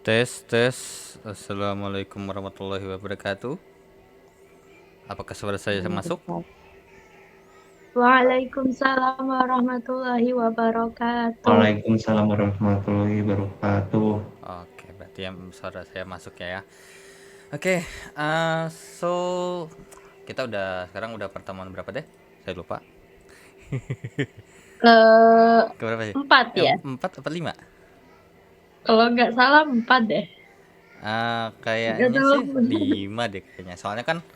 Tes, tes. Assalamualaikum warahmatullahi wabarakatuh. Apakah suara saya masuk? Waalaikumsalam warahmatullahi wabarakatuh. Waalaikumsalam warahmatullahi wabarakatuh. Oke, berarti yang suara saya masuk ya. Oke, uh, so kita sekarang udah pertemuan berapa deh? Saya lupa. Keberapa sih? Keempat ya? Empat apa lima? Kalau nggak salah empat deh. Nggak Kayaknya tahu. sih lima deh kayaknya. Soalnya kan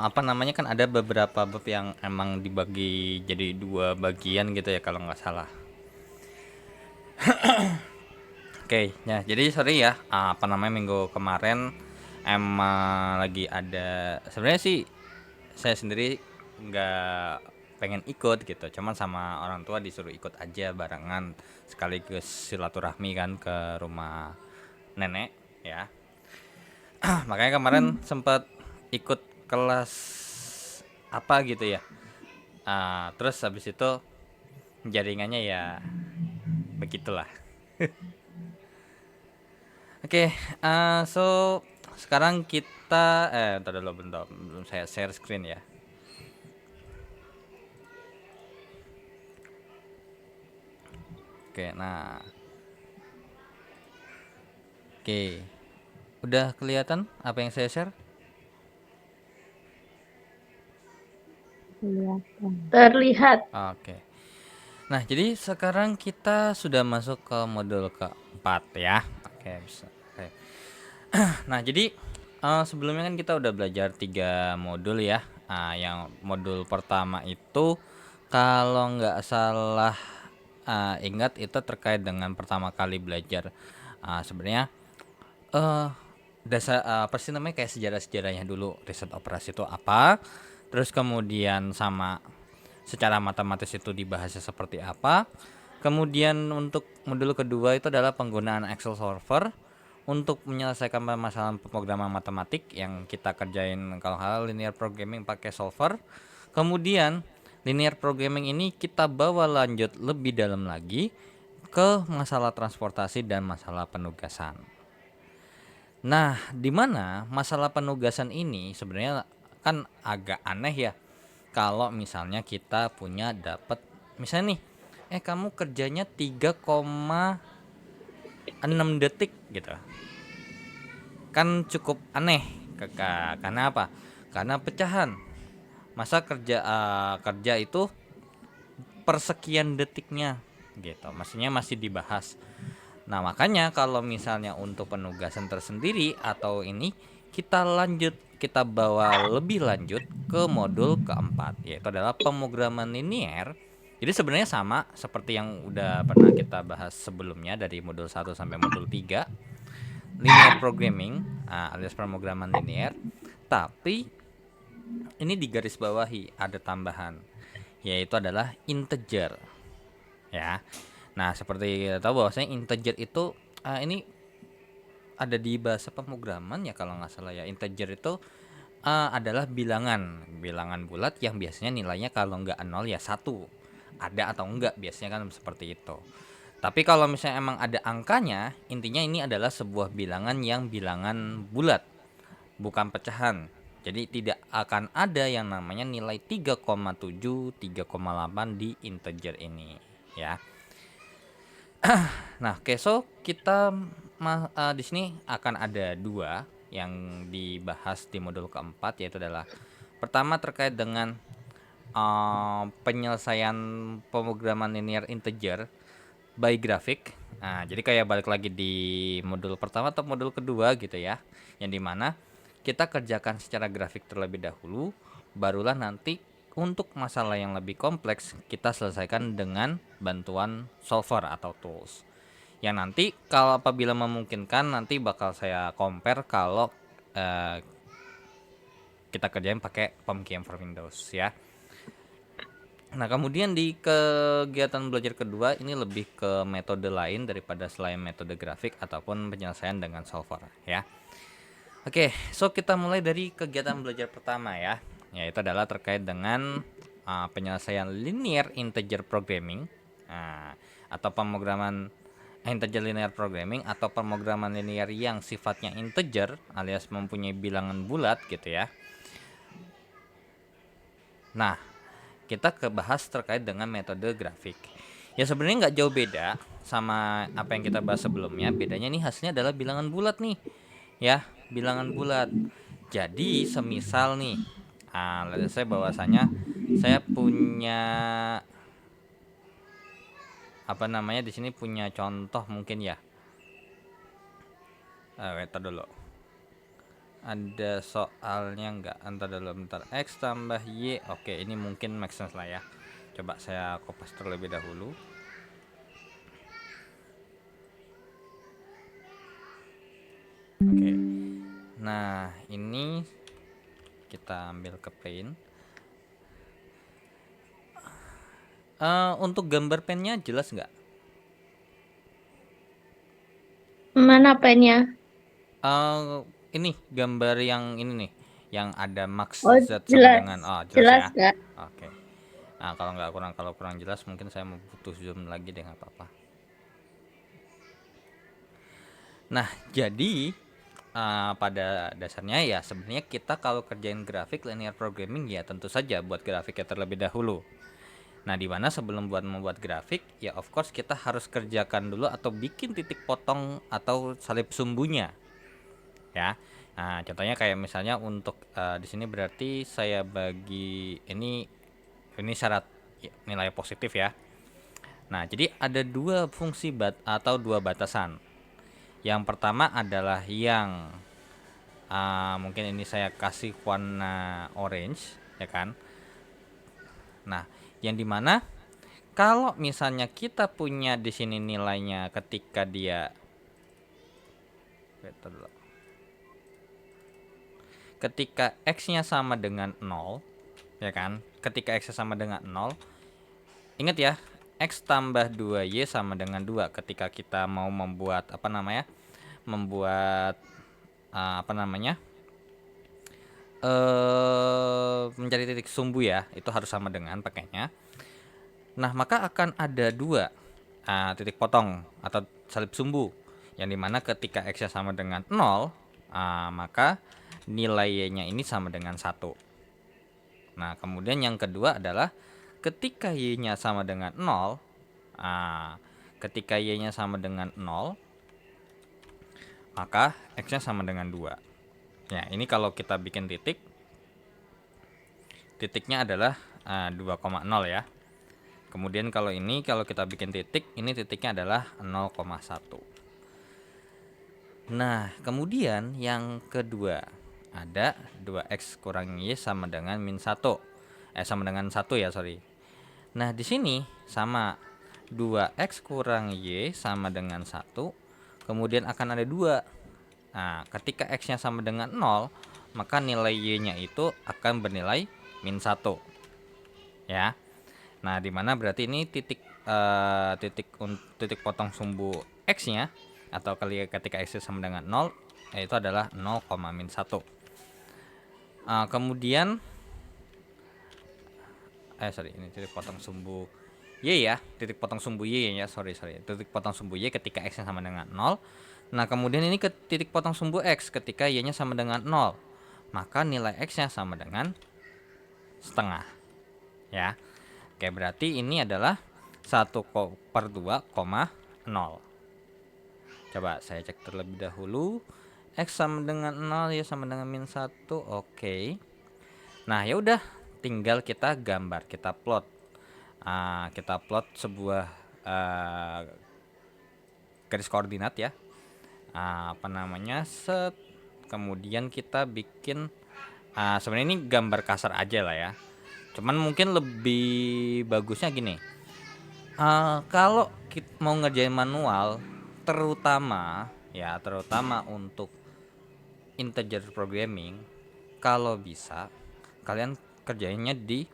apa namanya kan ada beberapa bab yang emang dibagi jadi dua bagian gitu ya kalau nggak salah. Oke, ya jadi sorry ya, apa namanya minggu kemarin emang lagi ada sebenarnya sih saya sendiri nggak pengen ikut gitu, cuman sama orang tua disuruh ikut aja barengan sekaligus silaturahmi kan ke rumah nenek ya. Makanya kemarin sempat ikut kelas apa gitu ya. Terus habis itu jaringannya ya begitulah. Oke, so sekarang kita entar dulu bentar, belum saya share screen ya. Oke, nah. Oke. Udah kelihatan apa yang saya share? Terlihat. Oke. Nah, jadi sekarang kita sudah masuk ke modul keempat ya. Oke, bisa. Oke. Nah, jadi sebelumnya kan kita udah belajar 3 modul ya. Yang modul pertama itu kalau nggak salah ingat itu terkait dengan pertama kali belajar sebenarnya eh dasar apa sih namanya kayak sejarah-sejarahnya dulu riset operasi itu apa, terus kemudian sama secara matematis itu dibahasnya seperti apa. Kemudian untuk modul kedua itu adalah penggunaan Excel solver untuk menyelesaikan permasalahan pemrograman matematik yang kita kerjain kalau hal linear programming pakai solver. Kemudian linear programming ini kita bawa lanjut lebih dalam lagi ke masalah transportasi dan masalah penugasan. Nah, di mana masalah penugasan ini sebenarnya kan agak aneh ya. Kalau misalnya kita punya dapat misalnya nih, kamu kerjanya 3,6 detik gitu. Kan cukup aneh. Karena apa? Karena pecahan. Masa kerja itu persekian detiknya gitu. Maksudnya masih dibahas. Nah, makanya kalau misalnya untuk penugasan tersendiri atau ini kita bawa lebih lanjut ke modul keempat, yaitu adalah pemrograman linear. Jadi sebenarnya sama seperti yang udah pernah kita bahas sebelumnya dari modul 1 sampai modul 3, linear programming alias pemrograman linear, tapi ini di garis bawahi ada tambahan, yaitu adalah integer ya. Nah, seperti kita tahu bahwasanya integer itu ini ada di bahasa pemrograman ya kalau nggak salah ya. Integer itu adalah bilangan bulat yang biasanya nilainya kalau nggak 0 ya 1. Ada atau enggak biasanya kan seperti itu. Tapi kalau misalnya emang ada angkanya, intinya ini adalah sebuah bilangan bulat, bukan pecahan. Jadi tidak akan ada yang namanya nilai 3,7, 3,8 di integer ini ya. Nah, so kita di sini akan ada 2 yang dibahas di modul keempat, yaitu adalah pertama terkait dengan penyelesaian pemrograman linear integer by grafik. Nah, jadi kayak balik lagi di modul pertama atau modul kedua gitu ya, yang dimana kita kerjakan secara grafik terlebih dahulu, barulah nanti untuk masalah yang lebih kompleks kita selesaikan dengan bantuan solver atau tools. Yang nanti kalau apabila memungkinkan nanti bakal saya compare kalau eh, kita kerjain pakai POMKM for Windows ya. Nah, kemudian di kegiatan belajar kedua ini lebih ke metode lain daripada selain metode grafik ataupun penyelesaian dengan solver ya. Oke, so kita mulai dari kegiatan belajar pertama ya, yaitu adalah terkait dengan penyelesaian linear integer programming atau pemrograman integer linear programming atau pemrograman linear yang sifatnya integer alias mempunyai bilangan bulat gitu ya. Nah, kita bahas terkait dengan metode grafik. Ya sebenarnya nggak jauh beda sama apa yang kita bahas sebelumnya. Bedanya nih hasilnya adalah bilangan bulat nih, ya bilangan bulat. Jadi semisal nih, let's say bahwasanya saya punya apa namanya di sini punya contoh mungkin ya. Kita dulu. Ada soalnya nggak? Entar dulu bentar. X tambah Y. Oke, ini mungkin make sense lah ya. Coba saya kopas terlebih dahulu. Oke. Nah, ini kita ambil ke Paint. Untuk gambar pennya jelas nggak? Mana pennya? Ini gambar yang ini nih, yang ada max Oh, Z sama jelas. dengan jelas Jelas ya. nggak? Oke. Nah, kalau kurang jelas mungkin saya mau butuh zoom lagi deh, nggak apa-apa. Nah, jadi pada dasarnya ya sebenarnya kita kalau kerjain grafik linear programming ya tentu saja buat grafiknya terlebih dahulu. Nah, di mana sebelum membuat grafik ya of course kita harus kerjakan dulu atau bikin titik potong atau salib sumbunya. Ya. Nah, contohnya kayak misalnya untuk di sini berarti saya bagi ini syarat nilai positif ya. Nah, jadi ada dua fungsi atau dua batasan. Yang pertama adalah yang mungkin ini saya kasih warna orange ya kan. Nah, yang dimana kalau misalnya kita punya di sini nilainya ketika dia ketika x-nya sama dengan 0 ya kan. Ketika x-nya sama dengan 0, ingat ya, x tambah 2y sama dengan 2 ketika kita mau membuat apa namanya? Membuat mencari titik sumbu ya, itu harus sama dengan pakainya. Nah, maka akan ada dua titik potong atau salib sumbu yang dimana ketika x-nya sama dengan 0, maka nilai y-nya ini sama dengan 1. Nah, kemudian yang kedua adalah ketika y-nya sama dengan 0, ketika y-nya sama dengan 0, maka x-nya sama dengan 2. Ya, ini kalau kita bikin titiknya adalah 2,0 ya. Kemudian kalau kita bikin titik, ini titiknya adalah 0,1. Nah, kemudian yang kedua ada 2x kurang y sama dengan min 1. Sama dengan 1 ya, sorry. Nah, di sini sama 2x kurang y sama dengan 1. Kemudian akan ada 2. Nah, ketika x-nya sama dengan 0, maka nilai y-nya itu akan bernilai min 1. Ya. Nah, dimana berarti ini titik potong sumbu x-nya atau ketika x sama dengan 0 yaitu adalah 0, min 1. Kemudian ini titik potong sumbu y ya, titik potong sumbu y ya, sorry, titik potong sumbu y ketika x-nya sama dengan 0. Nah, kemudian ini ke titik potong sumbu x ketika y-nya sama dengan 0, maka nilai x-nya sama dengan setengah ya. Oke, berarti ini adalah 1/2, 0. Coba saya cek terlebih dahulu. X sama dengan 0 ya sama dengan min 1. Oke. Nah, ya udah, tinggal kita gambar, kita plot. Kita plot sebuah garis koordinat ya. Kemudian kita bikin sebenarnya ini gambar kasar aja lah ya. Cuman mungkin lebih bagusnya gini. Kalau kita mau ngerjain manual, terutama untuk integer programming, kalau bisa kalian kerjainnya di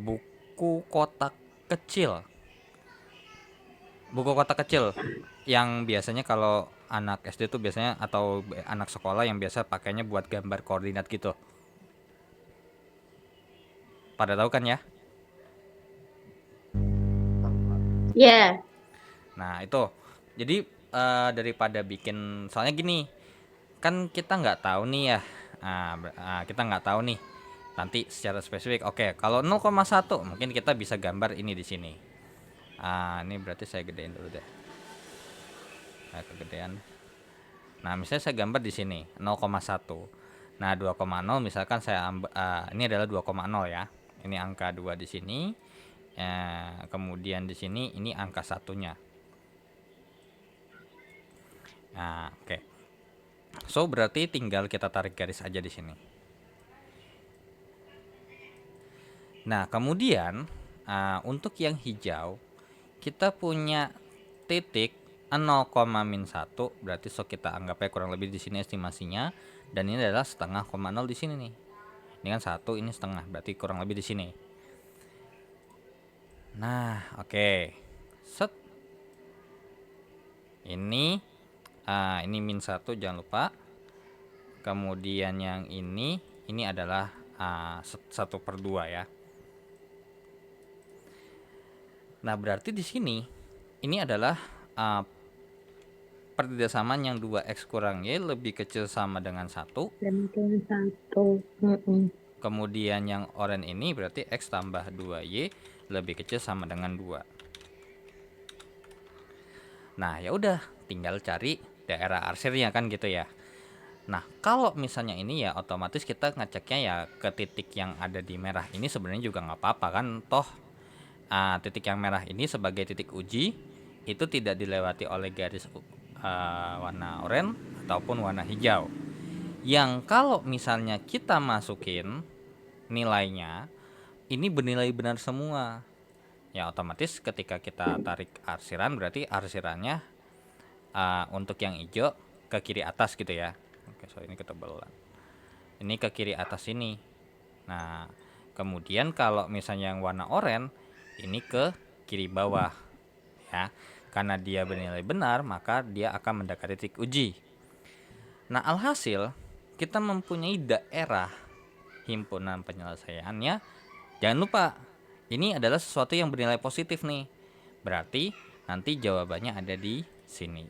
buku kotak kecil. Buku kotak kecil yang biasanya kalau anak SD tuh biasanya atau anak sekolah yang biasa pakainya buat gambar koordinat gitu. Pada tahu kan ya? Ya. Nah, itu Jadi daripada bikin, soalnya gini, kan kita nggak tahu nih ya. Kita nggak tahu nih nanti secara spesifik. Oke, kalau 0,1 mungkin kita bisa gambar ini di sini. Ini berarti saya gedein dulu deh. Kegedean. Nah, misalnya saya gambar di sini 0,1. Nah, 2,0 misalkan saya ini adalah 2,0 ya. Ini angka 2 di sini. Kemudian di sini ini angka satunya. Nah, oke. So, berarti tinggal kita tarik garis aja di sini. Nah, kemudian untuk yang hijau kita punya titik 0,-1, berarti so kita anggapnya kurang lebih di sini estimasinya, dan ini adalah setengah koma 0 di sini nih. Ini kan 1, ini setengah, berarti kurang lebih di sini. Nah, oke. Set. Ini min 1 jangan lupa. Kemudian yang ini adalah 1/2 ya. Nah, berarti di sini ini adalah pertidasamaan yang 2x kurang y lebih kecil sama dengan 1. Lebih dari 1. Kemudian yang oranye ini berarti x tambah 2y lebih kecil sama dengan 2. Nah, ya udah, tinggal cari daerah arsirnya kan gitu ya. Nah, kalau misalnya ini ya otomatis kita ngeceknya ya ke titik yang ada di merah ini sebenarnya juga nggak apa-apa kan, toh titik yang merah ini sebagai titik uji itu tidak dilewati oleh garis warna oranye ataupun warna hijau. Yang kalau misalnya kita masukin nilainya ini bernilai benar semua, ya otomatis ketika kita tarik arsiran berarti arsirannya untuk yang hijau ke kiri atas gitu ya. Oke, so ini ketebalan. Ini ke kiri atas ini. Nah, kemudian kalau misalnya yang warna oranye ini ke kiri bawah ya. Karena dia bernilai benar, maka dia akan mendekati titik uji. Nah, alhasil kita mempunyai daerah himpunan penyelesaiannya. Jangan lupa, ini adalah sesuatu yang bernilai positif nih. Berarti nanti jawabannya ada di sini.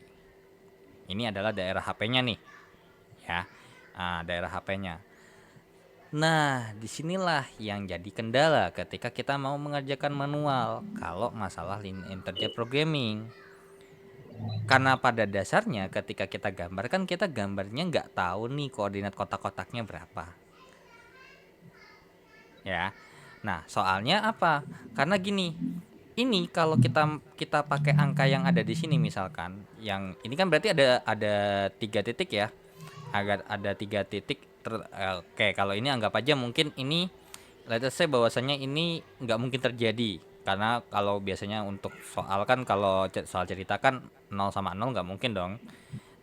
Ini adalah daerah HP-nya nih. Ya. Daerah HP-nya. Nah, disinilah yang jadi kendala ketika kita mau mengerjakan manual kalau masalah linear integer programming. Karena pada dasarnya ketika kita gambarkan, kita gambarnya nggak tahu nih koordinat kotak-kotaknya berapa. Ya. Nah, soalnya apa? Karena gini, ini kalau kita pakai angka yang ada di sini misalkan, yang ini kan berarti ada 3 titik ya. Ada 3 titik. Oke, kalau ini anggap aja mungkin ini, let's say bahwasannya ini nggak mungkin terjadi. Karena kalau biasanya untuk soal kan, kalau soal cerita kan 0 sama 0 nggak mungkin dong.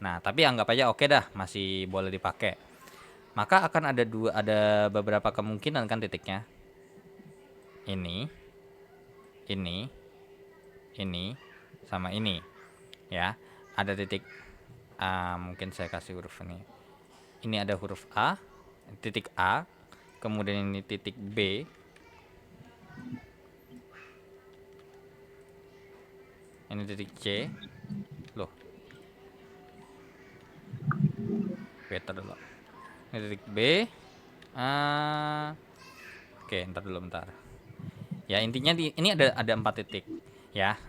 Nah, tapi anggap aja oke dah, masih boleh dipakai. Maka akan ada beberapa kemungkinan kan titiknya. Ini, sama ini. Ya, ada titik mungkin saya kasih huruf ini. Ini ada huruf A, titik A, kemudian ini titik B. Ini titik C. Loh. Better dulu. Ini titik B. Oke, ntar dulu bentar. Ya, intinya ini ada 4 titik ya.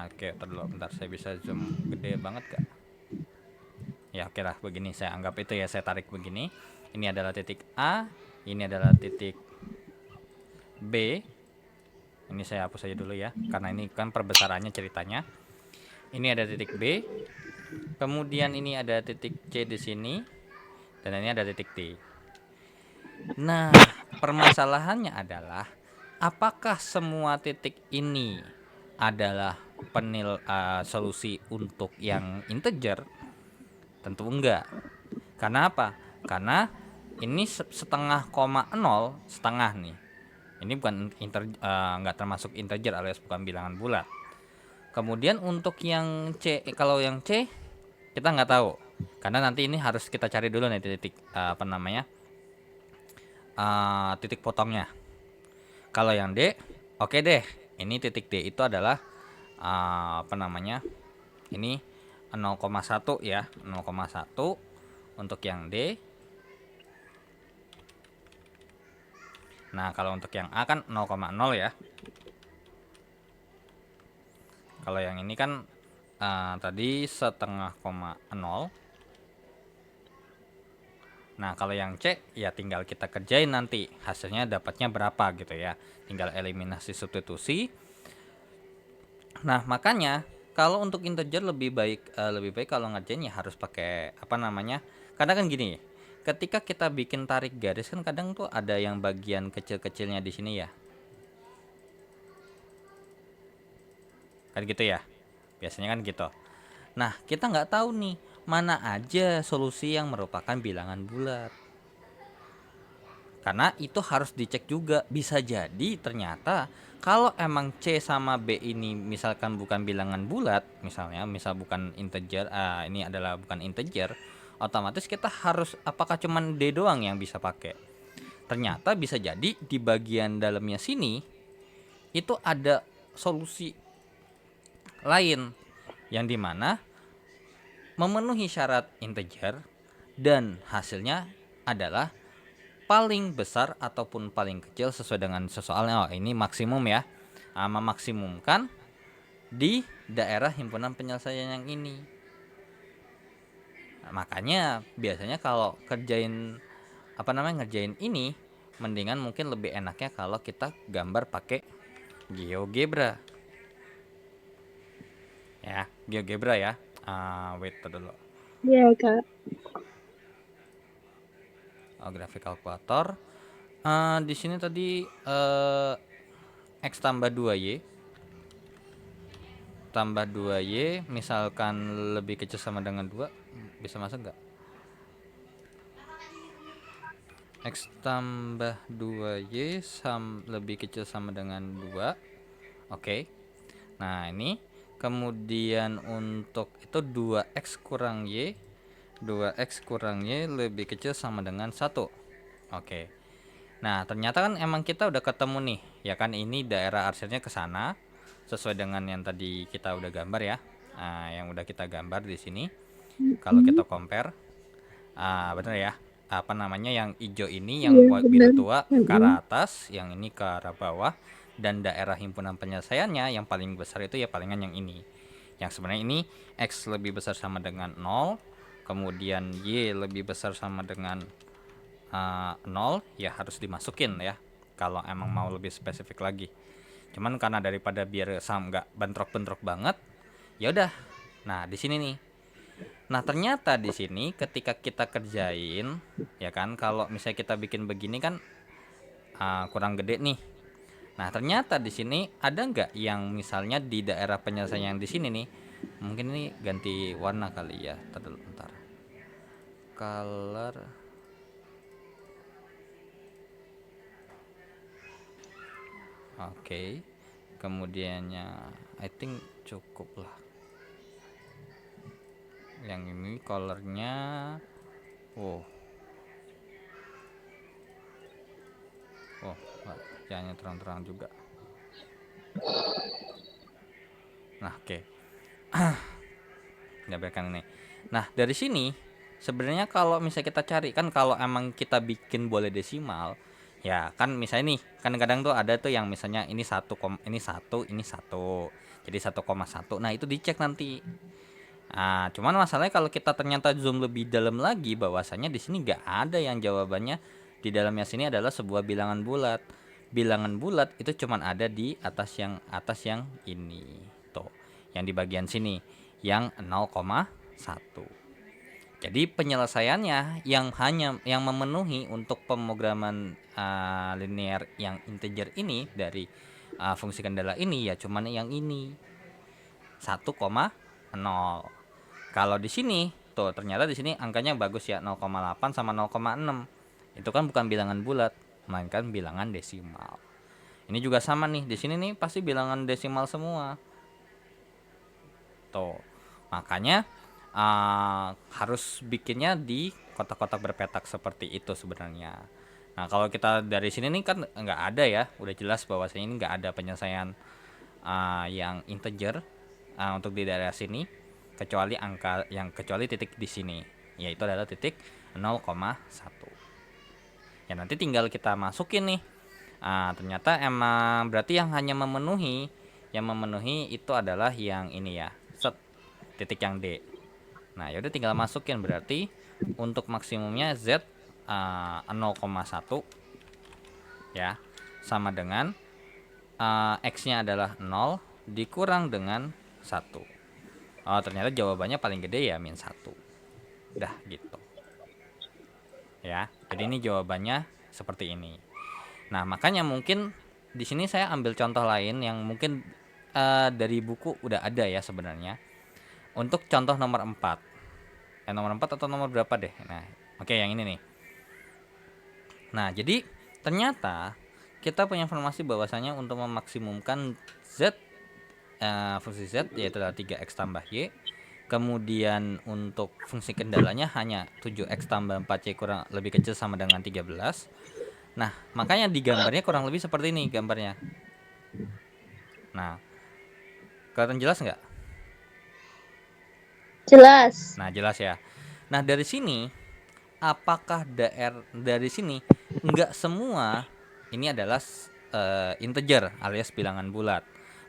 Oke, ntar dulu bentar, saya bisa zoom gede banget gak? Ya, oke lah, begini saya anggap itu ya, saya tarik begini. Ini adalah titik A, ini adalah titik B. Ini saya hapus aja dulu ya, karena ini kan perbesarannya ceritanya. Ini ada titik B. Kemudian ini ada titik C di sini, dan ini ada titik D. Nah, permasalahannya adalah apakah semua titik ini adalah solusi untuk yang integer? Tentu enggak. Karena apa? Karena ini setengah koma 0, setengah nih. Ini bukan enggak termasuk integer alias bukan bilangan bulat. Kemudian untuk yang C, kalau yang C kita nggak tahu. Karena nanti ini harus kita cari dulu nih titik titik potongnya. Kalau yang D, oke deh. Ini titik D itu adalah ini 0,1 ya, 0,1 untuk yang D. Nah, kalau untuk yang A kan 0,0 ya. Kalau yang ini kan tadi setengah koma 0. Nah, kalau yang C ya tinggal kita kerjain nanti hasilnya dapatnya berapa gitu ya. Tinggal eliminasi substitusi. Nah, makanya kalau untuk integer lebih baik kalau ngerjain ya harus pakai apa namanya? Karena kan gini, ketika kita bikin tarik garis kan kadang tuh ada yang bagian kecil-kecilnya di sini ya. Kan gitu ya. Biasanya kan gitu. Nah, kita nggak tahu nih mana aja solusi yang merupakan bilangan bulat. Karena itu harus dicek juga. Bisa jadi ternyata kalau emang C sama B ini misalkan bukan bilangan bulat, misal bukan integer, ini adalah bukan integer, otomatis kita harus apakah cuman D doang yang bisa pakai. Ternyata bisa jadi di bagian dalamnya sini itu ada solusi lain yang dimana memenuhi syarat integer dan hasilnya adalah paling besar ataupun paling kecil sesuai dengan soalnya. Oh, ini maksimum ya. Memaksimumkan di daerah himpunan penyelesaian yang ini. Nah, makanya biasanya kalau ngerjain ini mendingan mungkin lebih enaknya kalau kita gambar pakai GeoGebra. Ya, GeoGebra ya. Wait dulu. Iya, Kak. Grafik kalkulator. Di sini tadi X tambah 2Y tambah 2Y misalkan lebih kecil sama dengan 2, bisa masuk nggak? X tambah 2Y lebih kecil sama dengan 2. Oke. Nah, ini kemudian untuk itu 2X kurang Y 2X kurang Y lebih kecil sama dengan 1. Oke. Nah, ternyata kan emang kita udah ketemu nih, ya kan, ini daerah arsirnya ke sana sesuai dengan yang tadi kita udah gambar ya. Nah, yang udah kita gambar di sini. Kalau kita compare, bener ya. Apa namanya yang hijau ini, yang Iya, biru benar. tua ke arah atas, yang ini ke arah bawah, dan daerah himpunan penyelesaiannya yang paling besar itu ya palingan yang ini. Yang sebenarnya ini X lebih besar sama dengan 0, kemudian Y lebih besar sama dengan 0, ya harus dimasukin ya kalau emang mau lebih spesifik lagi. Cuman karena daripada biar nggak bentrok-bentrok banget, ya udah. Nah, di sini nih. Nah, ternyata di sini ketika kita kerjain, ya kan, kalau misalnya kita bikin begini kan kurang gede nih. Nah, ternyata di sini ada nggak yang misalnya di daerah penyelesaian yang di sini nih, mungkin ini ganti warna kali ya. Bentar. Color. Oke. Kemudiannya I think cukup lah. Yang ini colornya jangan terang-terang juga. Nah, oke. Nggak biarkan ini. Nah, dari sini sebenarnya kalau misalnya kita cari kan, kalau emang kita bikin boleh desimal, ya kan, misalnya nih kan kadang tuh ada tuh yang misalnya ini 1, ini 1, ini 1. Jadi 1,1. Nah, itu dicek nanti. Nah, cuman masalahnya kalau kita ternyata zoom lebih dalam lagi, bahwasanya di sini nggak ada yang jawabannya di dalamnya sini adalah sebuah bilangan bulat. Bilangan bulat itu cuman ada di atas yang ini. Tuh, yang di bagian sini yang 0,1. Jadi penyelesaiannya yang memenuhi untuk pemrograman linear yang integer ini dari fungsi kendala ini ya cuman yang ini 1,0. Kalau di sini tuh ternyata di sini angkanya bagus ya, 0,8 sama 0,6. Itu kan bukan bilangan bulat, melainkan bilangan desimal. Ini juga sama nih, di sini nih pasti bilangan desimal semua. Tuh. Makanya harus bikinnya di kotak-kotak berpetak seperti itu sebenarnya. Nah, kalau kita dari sini nih kan nggak ada ya, udah jelas bahwasanya ini nggak ada penyelesaian yang integer untuk di daerah sini. kecuali titik di sini, yaitu adalah titik 0,1. Ya nanti tinggal kita masukin nih. Ternyata emang berarti yang memenuhi itu adalah yang ini ya, titik yang D. Nah yaudah tinggal masukin, berarti untuk maksimumnya Z 0,1 ya, sama dengan X-nya adalah 0 dikurang dengan 1. Oh ternyata jawabannya paling gede ya -1. Udah gitu ya. Jadi ini jawabannya seperti ini. Nah makanya mungkin di sini saya ambil contoh lain yang mungkin dari buku udah ada ya sebenarnya. Untuk contoh nomor 4. Nomor 4 atau nomor berapa deh. Nah oke, yang ini nih. Nah jadi ternyata kita punya informasi bahwasanya untuk memaksimumkan Z, fungsi Z yaitu adalah 3x tambah Y. Kemudian untuk fungsi kendalanya hanya 7x tambah 4y kurang lebih kecil sama dengan 13. Nah makanya di gambarnya kurang lebih seperti ini gambarnya. Nah kelihatan jelas nggak? Jelas. Nah jelas ya. Nah dari sini, apakah dari sini nggak semua ini adalah integer alias bilangan bulat.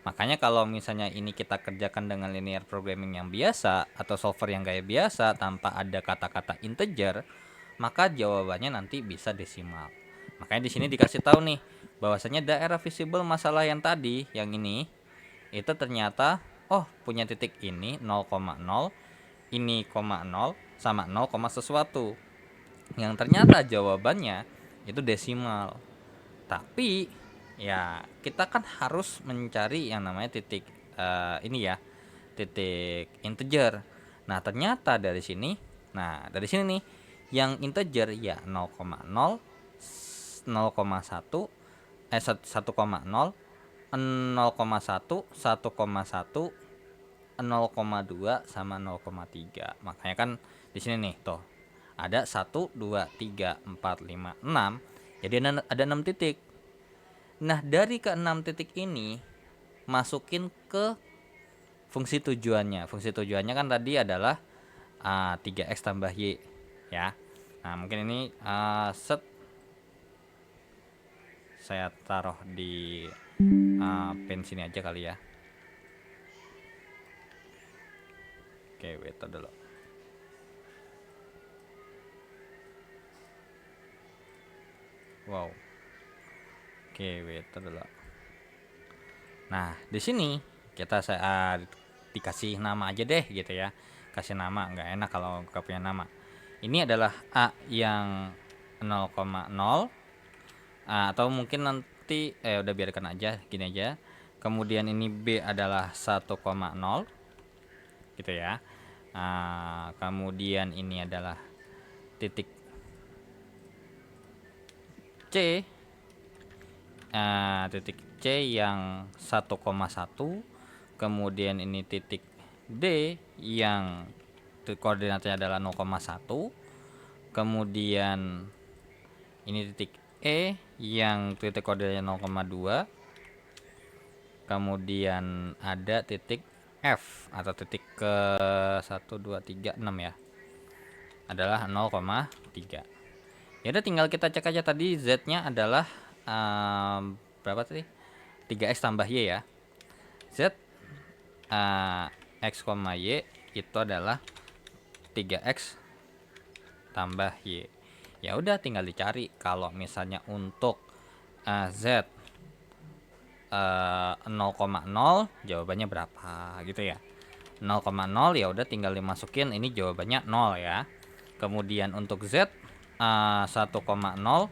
Makanya kalau misalnya ini kita kerjakan dengan linear programming yang biasa atau solver yang kayak biasa tanpa ada kata-kata integer, maka jawabannya nanti bisa desimal. Makanya di sini dikasih tahu nih bahwasanya daerah visible masalah yang tadi, yang ini itu ternyata punya titik ini 0,0, ini 0 sama 0, sesuatu. Yang ternyata jawabannya itu desimal. Tapi ya kita kan harus mencari yang namanya titik ini ya, titik integer. Nah ternyata dari sini nih yang integer ya 0,0, 0,1, 1,0, 0,1, 1,1, 0,2 sama 0,3. Makanya kan di sini nih tuh ada 1, 2, 3, 4, 5, 6. Jadi ada 6 titik. Nah dari ke-6 titik ini masukin ke fungsi tujuannya. Fungsi tujuannya kan tadi adalah 3x tambah y ya. Nah mungkin ini saya taruh di pen sini aja kali ya. Oke, wait dulu. Wow. Oke, wait dulu. Nah, di sini kita dikasih nama aja deh gitu ya. Kasih nama, nggak enak kalau nggak punya nama. Ini adalah A yang 0,0, atau mungkin nanti udah biarkan aja gini aja. Kemudian ini B adalah 1,0 gitu ya. Kemudian ini adalah titik C, titik C yang 1,1. Kemudian ini titik D yang koordinatnya adalah 0,1. Kemudian ini titik E yang titik koordinatnya 0,2. Kemudian ada titik F atau titik ke 1, 2, 3, 6 ya, adalah 0,3. Ya udah tinggal kita cek aja tadi Z-nya adalah berapa tadi? 3x tambah y ya. Z x, y itu adalah 3x tambah y. Ya udah tinggal dicari kalau misalnya untuk Z 0,0 jawabannya berapa gitu ya. 0,0 ya udah tinggal dimasukin, ini jawabannya 0 ya. Kemudian untuk Z 1,0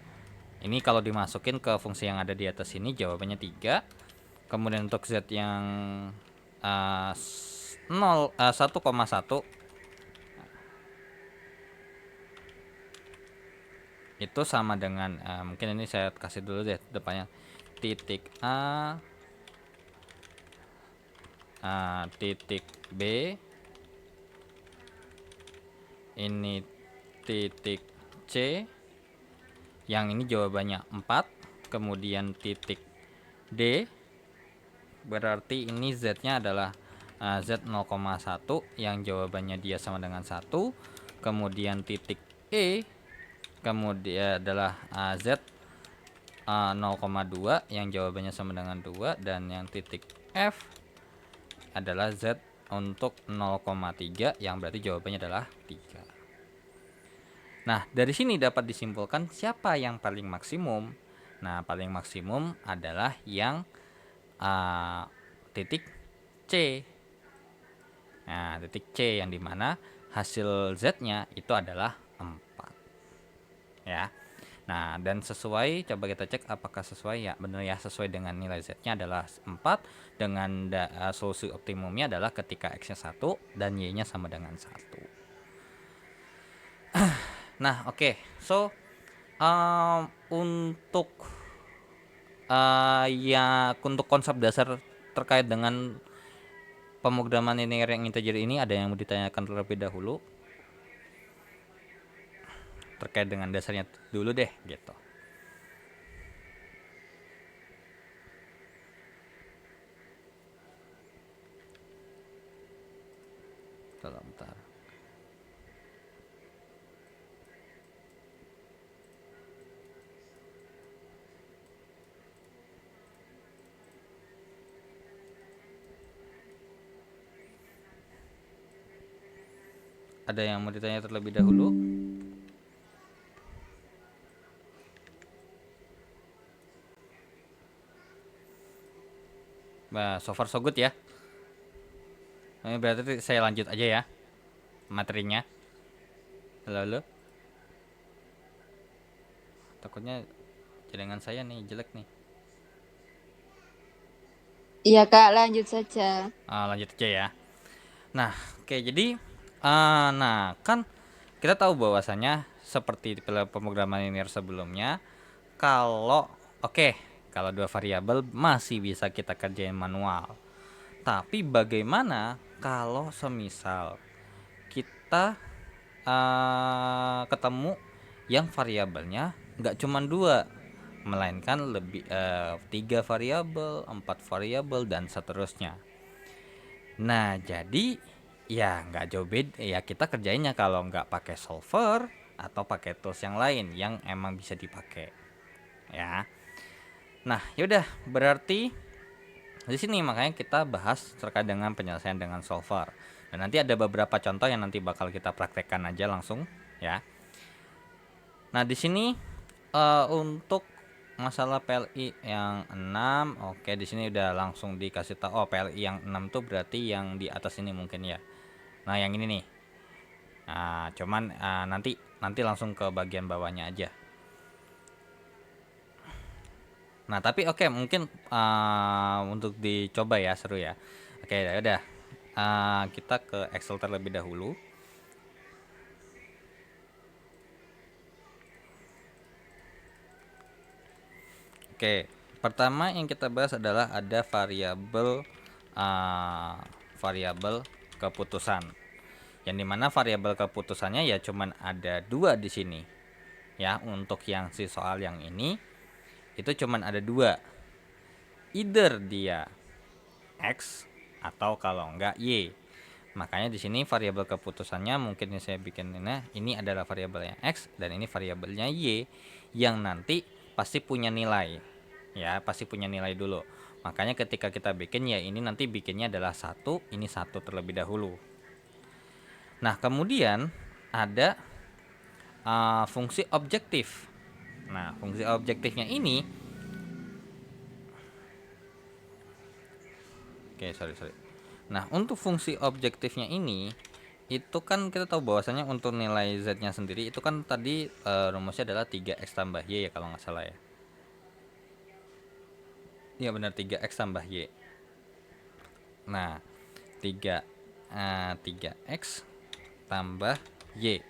ini kalau dimasukin ke fungsi yang ada di atas ini jawabannya 3. Kemudian untuk Z yang 1,1 itu sama dengan mungkin ini saya kasih dulu deh depannya titik A, titik B, ini titik C, yang ini jawabannya 4. Kemudian titik D berarti ini Z nya adalah Z 0,1 yang jawabannya dia sama dengan 1, kemudian titik E kemudian adalah Z 0,2 yang jawabannya sama dengan 2, dan yang titik F adalah Z untuk 0,3 yang berarti jawabannya adalah 3. Nah, dari sini dapat disimpulkan siapa yang paling maksimum. Nah, paling maksimum adalah yang titik C. Nah, titik C yang dimana hasil Z-nya itu adalah 4. Ya. Nah, dan sesuai, coba kita cek apakah sesuai. Ya, benar ya, sesuai dengan nilai Z-nya adalah 4, dengan solusi optimumnya adalah ketika X-nya 1 dan Y-nya sama dengan 1. Nah, oke. So, untuk untuk konsep dasar terkait dengan pemrograman linear yang integer ini, ada yang mau ditanyakan terlebih dahulu terkait dengan dasarnya dulu deh gitu. Bentar. Ada yang mau ditanya terlebih dahulu? Nah, so far so good ya. Ini berarti saya lanjut aja ya materinya. Halo. Takutnya jaringan saya nih jelek nih. Iya Kak, lanjut saja. Lanjut aja ya. Nah, oke, jadi nah kan kita tahu bahwasanya seperti pemrograman linear sebelumnya, kalau kalau dua variabel masih bisa kita kerjain manual. Tapi bagaimana kalau semisal kita ketemu yang variabelnya nggak cuma 2, melainkan lebih 3 variabel, 4 variabel, dan seterusnya. Nah, jadi ya nggak jauh beda ya, kita kerjainnya kalau nggak pakai solver atau pakai tools yang lain yang emang bisa dipakai ya. Nah, yaudah, berarti di sini makanya kita bahas terkait dengan penyelesaian dengan solver. Dan nanti ada beberapa contoh yang nanti bakal kita praktekkan aja langsung ya. Nah, di sini untuk masalah PLI yang 6, oke, di sini udah langsung dikasih tahu. Oh, PLI yang 6 tuh berarti yang di atas ini mungkin ya. Nah, yang ini nih. Nah, cuman nanti langsung ke bagian bawahnya aja. Nah, tapi oke, mungkin untuk dicoba ya, seru ya. Oke, ya udah. Kita ke Excel terlebih dahulu. Oke, pertama yang kita bahas adalah ada variabel keputusan. Yang dimana variabel keputusannya ya cuman ada 2 di sini. Ya, untuk yang si soal yang ini itu cuman ada 2. Either dia X atau kalau enggak Y. Makanya di sini variabel keputusannya mungkin saya bikin ini adalah variabelnya X dan ini variabelnya Y yang nanti pasti punya nilai. Ya, pasti punya nilai dulu. Makanya ketika kita bikin ya ini nanti bikinnya adalah 1, ini 1 terlebih dahulu. Nah, kemudian ada fungsi objektif. Nah, fungsi objektifnya ini sorry. Nah, untuk fungsi objektifnya ini itu kan kita tahu bahwasanya untuk nilai Z-nya sendiri itu kan tadi rumusnya adalah 3X tambah Y ya kalau nggak salah ya. Iya benar, 3X tambah Y. Nah, 3X tambah Y.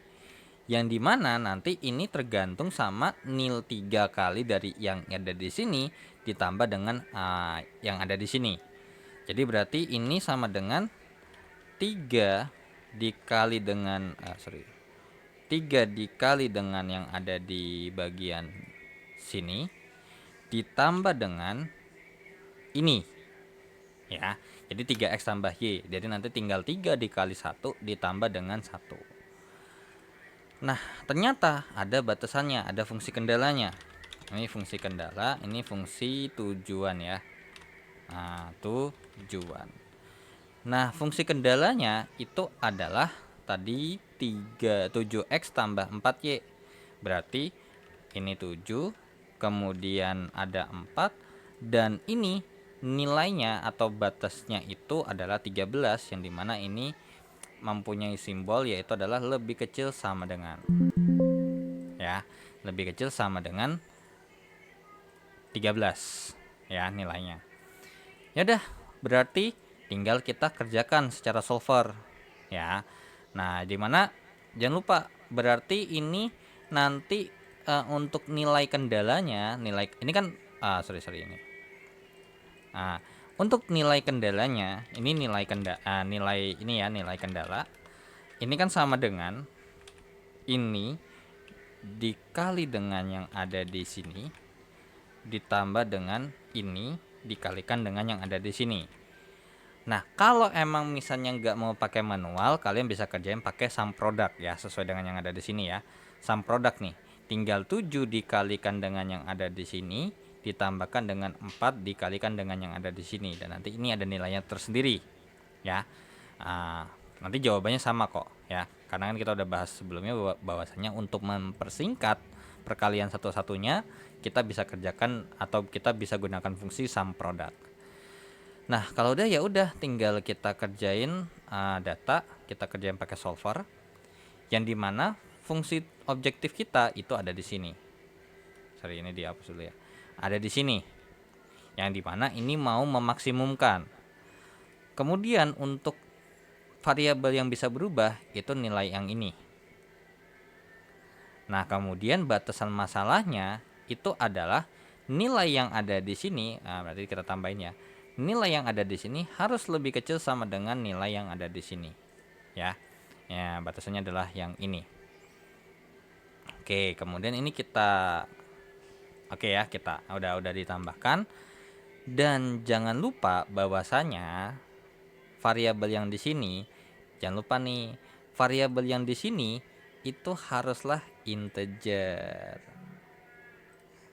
Yang dimana nanti ini tergantung sama nil 3 kali dari yang ada di sini ditambah dengan yang ada di sini. Jadi berarti ini sama dengan 3 dikali dengan 3 dikali dengan yang ada di bagian sini ditambah dengan ini ya. Jadi 3x tambah Y. Jadi nanti tinggal 3 dikali 1 ditambah dengan 1. Nah, ternyata ada batasannya, ada fungsi kendalanya. Ini fungsi kendala, ini fungsi tujuan ya. Nah, tujuan. Nah, fungsi kendalanya itu adalah tadi 7x tambah 4y. Berarti ini 7, kemudian ada 4, dan ini nilainya atau batasnya itu adalah 13, yang dimana ini mempunyai simbol yaitu adalah lebih kecil sama dengan, ya, lebih kecil sama dengan 13 ya nilainya. Ya udah, berarti tinggal kita kerjakan secara solver ya. Nah, dimana jangan lupa berarti ini nanti untuk nilai kendalanya, nilai ini kan sorry ini. Nah, untuk nilai kendalanya, ini nilai nilai ini ya, nilai kendala. Ini kan sama dengan ini dikali dengan yang ada di sini ditambah dengan ini dikalikan dengan yang ada di sini. Nah, kalau emang misalnya nggak mau pakai manual, kalian bisa kerjain pakai sum product ya, sesuai dengan yang ada di sini ya. Sum product nih, tinggal 7 dikalikan dengan yang ada di sini ditambahkan dengan 4 dikalikan dengan yang ada di sini, dan nanti ini ada nilainya tersendiri ya. Nanti jawabannya sama kok ya, karena kan kita udah bahas sebelumnya bahwasanya untuk mempersingkat perkalian satu-satunya kita bisa kerjakan atau kita bisa gunakan fungsi sum product. Nah, kalau udah ya udah tinggal kita kerjain data, kita kerjain pakai solver, yang dimana fungsi objektif kita itu ada di sini. Sorry, ini dihapus dulu ya. Ada di sini, yang dimana ini mau memaksimumkan. Kemudian untuk variabel yang bisa berubah itu nilai yang ini. Nah, kemudian batasan masalahnya itu adalah nilai yang ada di sini. Berarti kita tambahin ya. Nilai yang ada di sini harus lebih kecil sama dengan nilai yang ada di sini. Ya. Ya, batasannya adalah yang ini. Oke, kemudian ini kita ya, kita udah ditambahkan, dan jangan lupa bahwasanya variabel yang di sini, jangan lupa nih, variabel yang di sini itu haruslah integer.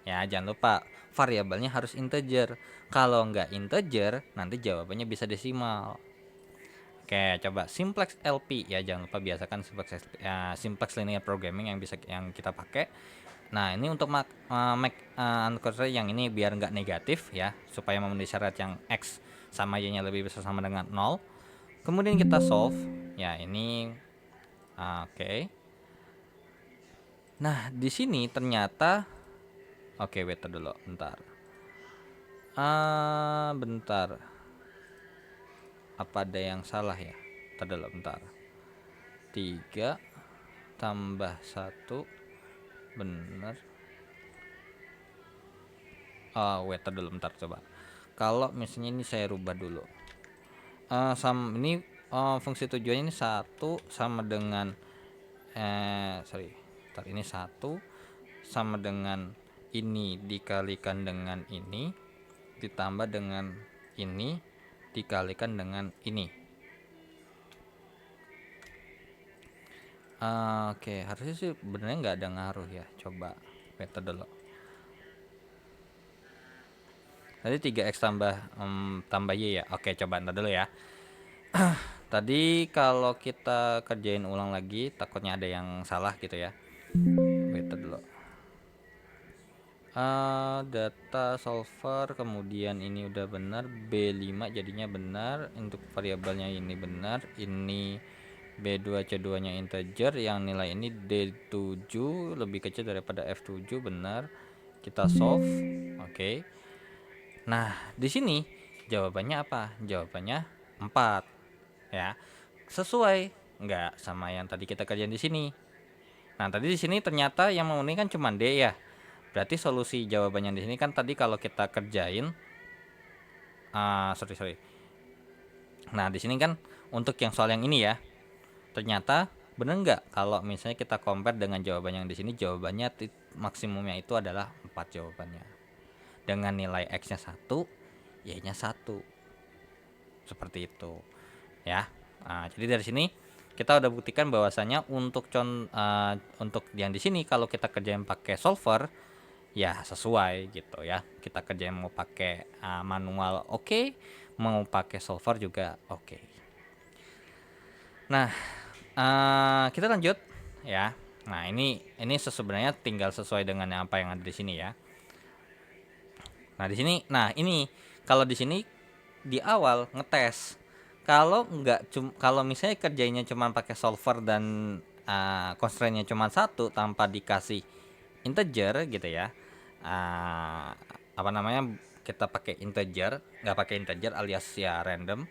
Ya, jangan lupa variabelnya harus integer. Kalau nggak integer, nanti jawabannya bisa desimal. Oke, coba simplex LP ya, jangan lupa biasakan simplex linear programming yang kita pakai. Nah, ini untuk yang ini biar nggak negatif ya, supaya memenuhi syarat yang x sama y-nya lebih besar sama dengan 0. Kemudian kita solve ya, ini oke. Nah, di sini ternyata wait dulu bentar. Bentar. Apa ada yang salah ya? Bentar dulu bentar. 3 tambah 1 bener. Wait dulu bentar, coba. Kalau misalnya ini saya rubah dulu. Ini fungsi tujuannya ini 1 sama dengan Ntar ini 1 sama dengan ini dikalikan dengan ini ditambah dengan ini dikalikan dengan ini. Oke, harusnya sih benernya nggak ada ngaruh ya. Coba beta dulu. Tadi 3x tambah y ya. Oke, coba ntar dulu ya. Tadi kalau kita kerjain ulang lagi, takutnya ada yang salah gitu ya. Beta dulu. Data solver, kemudian ini udah benar, B5 jadinya benar, untuk variabelnya ini benar, ini B2 C2 nya integer, yang nilai ini D7 lebih kecil daripada F7 benar. Kita solve. Oke. Nah, di sini jawabannya apa? Jawabannya 4 ya. Sesuai enggak sama yang tadi kita kerjain di sini. Nah, tadi di sini ternyata yang memenuhi kan cuma D ya. Berarti solusi jawabannya di sini kan tadi kalau kita kerjain sorry. Nah, di sini kan untuk yang soal yang ini ya. Ternyata bener nggak kalau misalnya kita compare dengan jawaban yang di sini, jawabannya maksimumnya itu adalah 4 jawabannya. Dengan nilai x-nya 1, y-nya 1. seperti itu ya. Jadi dari sini kita udah buktikan bahwasanya untuk yang di sini kalau kita kerjain pakai solver ya sesuai gitu ya. Kita kerjain mau pakai manual oke, mau pakai solver juga oke. Nah, kita lanjut ya. Nah, ini sebenarnya tinggal sesuai dengan apa yang ada di sini ya. Nah, di sini ini kalau di sini di awal ngetes. Kalau misalnya kerjanya cuma pakai solver dan constraint-nya cuma satu tanpa dikasih integer gitu ya. Apa namanya? Kita pakai integer, nggak pakai integer alias ya random.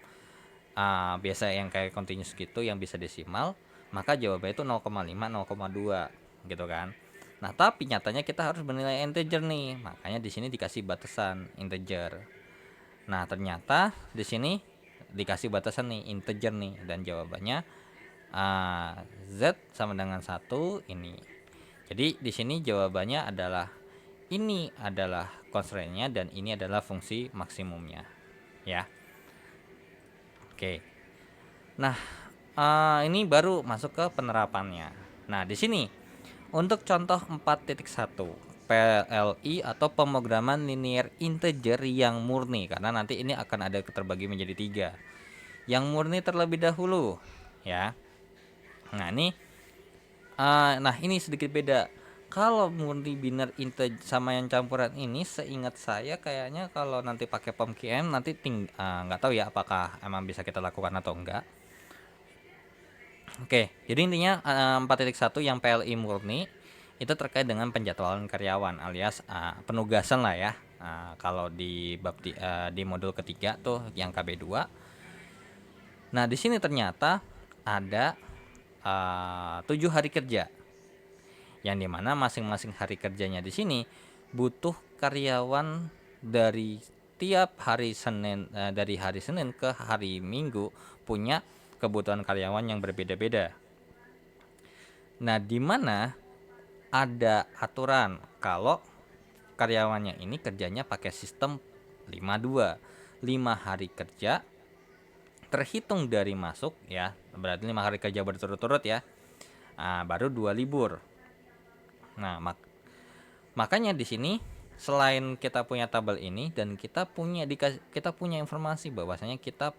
Biasa yang kayak continuous gitu yang bisa desimal, maka jawabannya itu 0,5 0,2 gitu kan. Nah, tapi nyatanya kita harus bernilai integer nih. Makanya di sini dikasih batasan integer. Nah, ternyata di sini dikasih batasan nih integer nih dan jawabannya Z sama dengan 1 ini. Jadi di sini jawabannya adalah ini adalah constraint-nya dan ini adalah fungsi maksimumnya ya. Oke. Nah, ini baru masuk ke penerapannya. Nah, di sini untuk contoh 4.1 PLI atau pemrograman linear integer yang murni, karena nanti ini akan ada terbagi menjadi 3. Yang murni terlebih dahulu ya. Nah, ini sedikit beda. Kalau murni biner integer sama yang campuran ini seingat saya kayaknya kalau nanti pakai POM-QM nanti nggak tahu ya apakah emang bisa kita lakukan atau enggak. Oke, jadi intinya 4.1 yang PLI murni itu terkait dengan penjadwalan karyawan alias penugasan lah ya. Kalau di di modul ketiga tuh yang KB2. Nah, di sini ternyata ada 7 hari kerja. Yang dimana masing-masing hari kerjanya di sini butuh karyawan dari tiap hari Senin dari hari Senin ke hari Minggu punya kebutuhan karyawan yang berbeda-beda. Nah, di mana ada aturan kalau karyawannya ini kerjanya pakai sistem 52. 5 hari kerja terhitung dari masuk ya. Berarti 5 hari kerja berturut-turut ya. Baru 2 libur. Nah, makanya di sini selain kita punya tabel ini dan kita punya informasi bahwasanya kita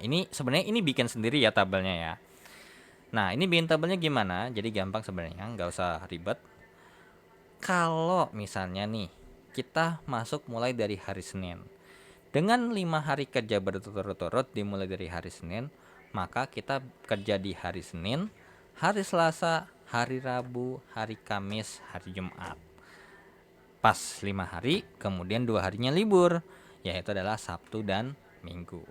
ini sebenarnya ini bikin sendiri ya tabelnya ya. Nah, ini bikin tabelnya gimana? Jadi gampang sebenarnya, nggak usah ribet. Kalau misalnya nih, kita masuk mulai dari hari Senin. Dengan 5 hari kerja berturut-turut dimulai dari hari Senin, maka kita kerja di hari Senin, hari Selasa, hari Rabu, hari Kamis, hari Jumat. Pas 5 hari, kemudian 2 harinya libur, yaitu adalah Sabtu dan Minggu.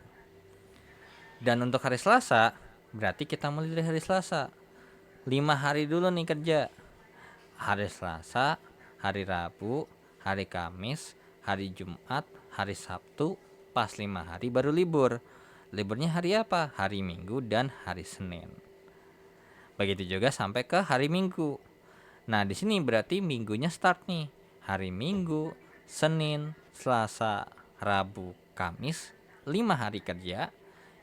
Dan untuk hari Selasa, berarti kita mulai dari hari Selasa. 5 hari dulu nih kerja. Hari Selasa, hari Rabu, hari Kamis, hari Jumat, hari Sabtu, pas 5 hari baru libur. Liburnya hari apa? Hari Minggu dan hari Senin. Begitu juga sampai ke hari Minggu. Nah, di sini berarti minggunya start nih. Hari Minggu, Senin, Selasa, Rabu, Kamis, 5 hari kerja.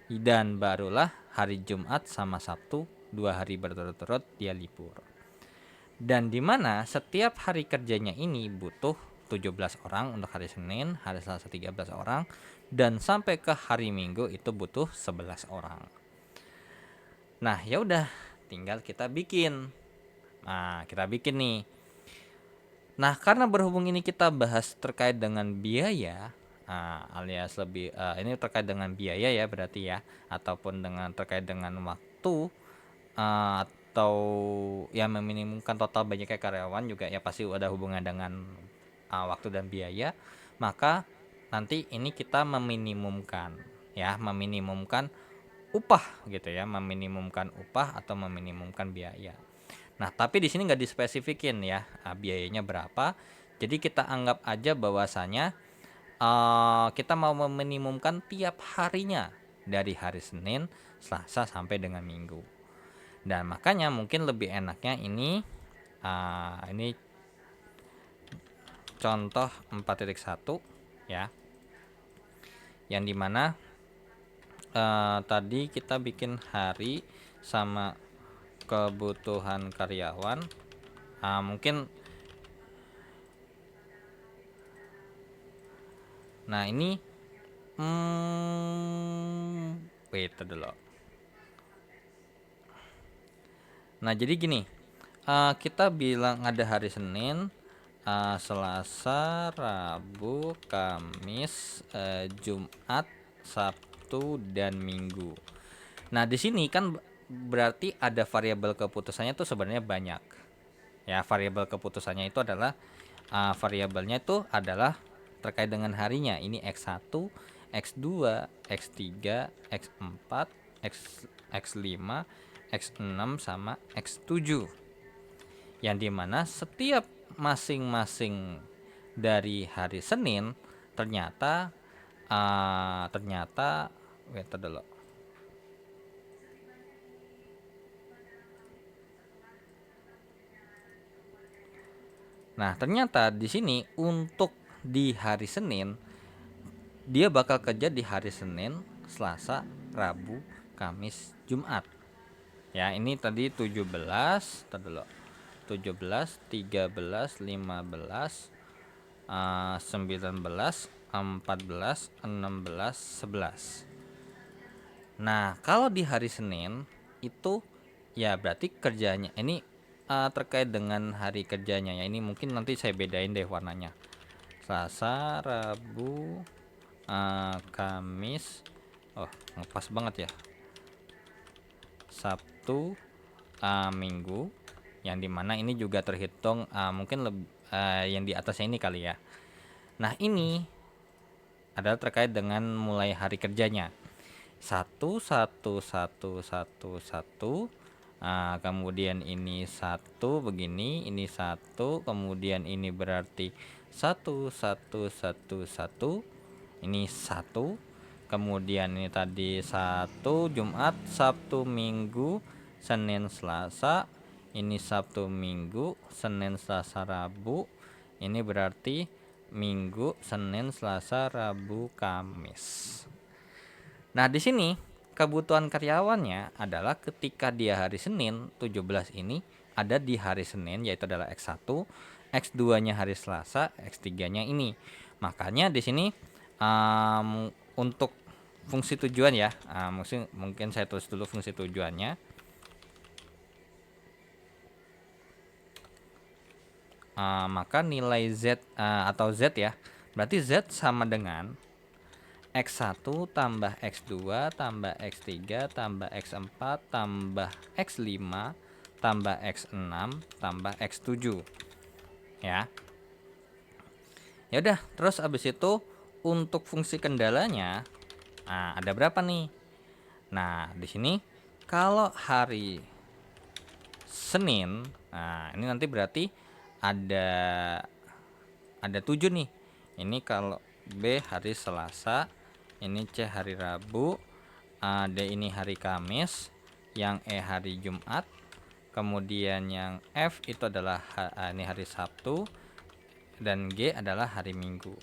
Dan barulah hari Jumat sama Sabtu 2 hari berturut-turut dia libur. Dan di mana setiap hari kerjanya ini butuh 17 orang untuk hari Senin, hari Selasa 13 orang, dan sampai ke hari Minggu itu butuh 11 orang. Nah, ya udah, tinggal kita bikin. Nah, kita bikin nih. Nah, karena berhubung ini kita bahas terkait dengan biaya, alias lebih ini terkait dengan biaya ya berarti ya, ataupun terkait dengan waktu atau ya meminimumkan total banyaknya karyawan juga ya pasti ada hubungan dengan waktu dan biaya. Maka nanti ini kita meminimumkan upah gitu ya, meminimumkan upah atau meminimumkan biaya. Nah, tapi di sini nggak dispesifikin ya biayanya berapa. Jadi kita anggap aja bahwasanya kita mau meminimumkan tiap harinya dari hari Senin, Selasa sampai dengan Minggu. Dan makanya mungkin lebih enaknya ini contoh 4.1 ya. Yang dimana tadi kita bikin hari sama kebutuhan karyawan. Mungkin nah ini wait dulu. Nah jadi gini, kita bilang ada hari Senin, Selasa, Rabu, Kamis, Jumat, Sabtu, dan Minggu. Nah di sini kan berarti ada variabel keputusannya tuh sebenarnya banyak. Ya variabel keputusannya itu adalah variabelnya itu adalah terkait dengan harinya. Ini X1, X2, X3, X4, X5, X6 sama X7. Yang dimana setiap masing-masing dari hari Senin ternyata wait dulu. Nah, ternyata di sini untuk di hari Senin dia bakal kerja di hari Senin, Selasa, Rabu, Kamis, Jumat. Ya, ini tadi 17, dulu. 17, 13, 15, 19, 14, 16, 11. Nah, kalau di hari Senin itu ya berarti kerjanya ini terkait dengan hari kerjanya ya. Ini mungkin nanti saya bedain deh warnanya. Selasa, Rabu, Kamis. Oh, ngepas banget ya. Sabtu, Minggu. Yang dimana ini juga terhitung mungkin yang di atasnya ini kali ya. Nah, ini adalah terkait dengan mulai hari kerjanya. 1 1 1 1 1. Kemudian ini 1 begini, ini 1, kemudian ini berarti 1 1 1 1. Ini 1. Kemudian ini tadi 1 Jumat, Sabtu, Minggu, Senin, Selasa. Ini Sabtu, Minggu, Senin, Selasa, Rabu. Ini berarti Minggu, Senin, Selasa, Rabu, Kamis. Nah, di sini kebutuhan karyawannya adalah ketika dia hari Senin 17 ini ada di hari Senin, yaitu adalah X1, X2-nya hari Selasa, X3-nya ini. Makanya di sini untuk fungsi tujuan ya, mungkin saya tulis dulu fungsi tujuannya. Maka nilai Z atau Z ya, berarti Z sama dengan X1 tambah X2 tambah X3 tambah X4 tambah X5 tambah X6 tambah X7 ya. Ya udah, terus abis itu untuk fungsi kendalanya ada berapa nih? Nah, di sini kalau hari Senin, ini nanti berarti ada 7 nih. Ini kalau B hari Selasa, ini C hari Rabu, D ini hari Kamis, yang E hari Jumat, kemudian yang F itu adalah ini hari Sabtu, dan G adalah hari Minggu.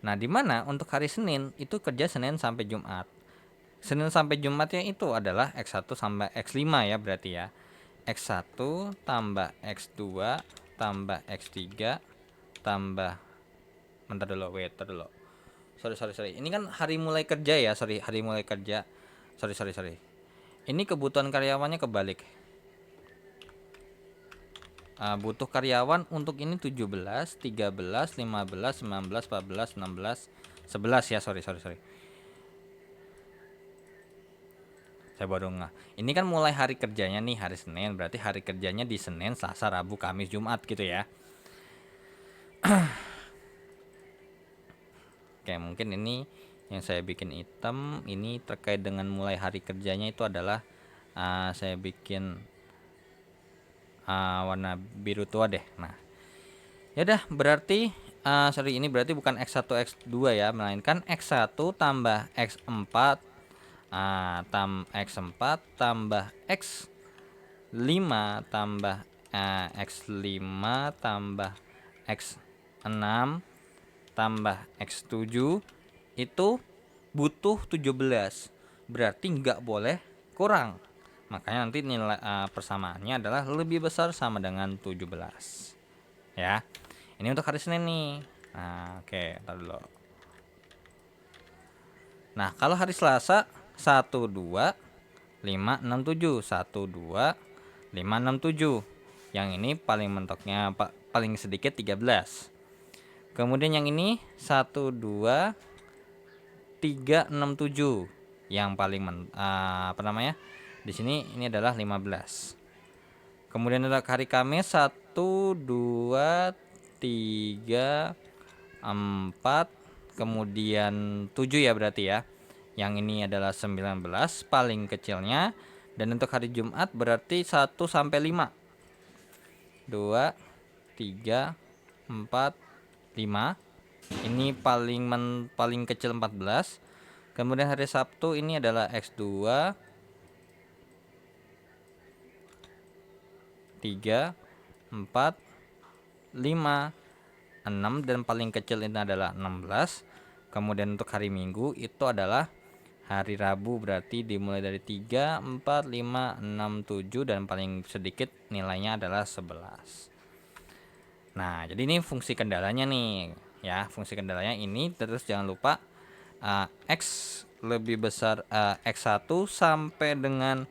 Nah, di mana untuk hari Senin itu kerja Senin sampai Jumat. Senin sampai Jumatnya itu adalah X1 sampai X5 ya berarti ya. X1 tambah X2 tambah X3 tambah bentar dulu, sorry, ini kan hari mulai kerja ya, hari mulai kerja, sorry, ini kebutuhan karyawannya kebalik. Butuh karyawan untuk ini 17, 13, 15, 19, 14, 16, 11 ya, sorry, saya baru nggak. Ini kan mulai hari kerjanya nih hari Senin, berarti hari kerjanya di Senin, Selasa, Rabu, Kamis, Jumat gitu ya. Oke, mungkin ini yang saya bikin hitam ini terkait dengan mulai hari kerjanya itu adalah saya bikin warna biru tua deh. Nah, ya udah berarti ini berarti bukan X1 X2 ya, melainkan X1 tambah X4 X4 tambah X5 tambah X5 tambah X6 tambah X7 itu butuh 17, berarti nggak boleh kurang. Makanya nanti nilai persamaannya adalah lebih besar sama dengan 17. Ya. Ini untuk hari Senin nih. Nah, oke, tar dulu. Nah, kalau hari Selasa 1 2 5 6 7 1 2 5 6 7. Yang ini paling mentoknya paling sedikit 13. Kemudian yang ini 1 2 3 6 7. Yang paling di sini ini adalah 15. Kemudian untuk hari Kamis 1 2 3 4, kemudian 7 ya berarti ya. Yang ini adalah 19 paling kecilnya. Dan untuk hari Jumat berarti 1 sampai 5. 2 3 4 5. Ini paling kecil 14. Kemudian hari Sabtu ini adalah X2 3 4 5 6 dan paling kecil ini adalah 16. Kemudian untuk hari Minggu itu adalah hari Rabu, berarti dimulai dari 3 4 5 6 7 dan paling sedikit nilainya adalah 11. Nah, jadi ini fungsi kendalanya nih ya. Fungsi kendalanya ini, terus jangan lupa X lebih besar X1 sampai dengan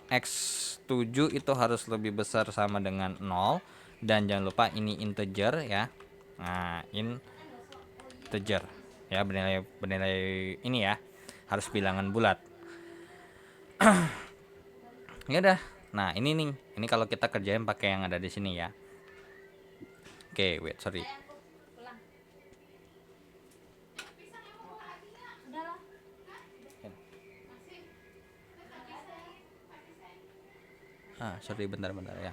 X7 itu harus lebih besar sama dengan 0. Dan jangan lupa ini integer ya. Nah, integer ya, bernilai ini ya, harus bilangan bulat. Ya udah. Nah, ini nih. Ini kalau kita kerjain pakai yang ada di sini ya. Oke, wait, sorry. Sorry, bentar ya.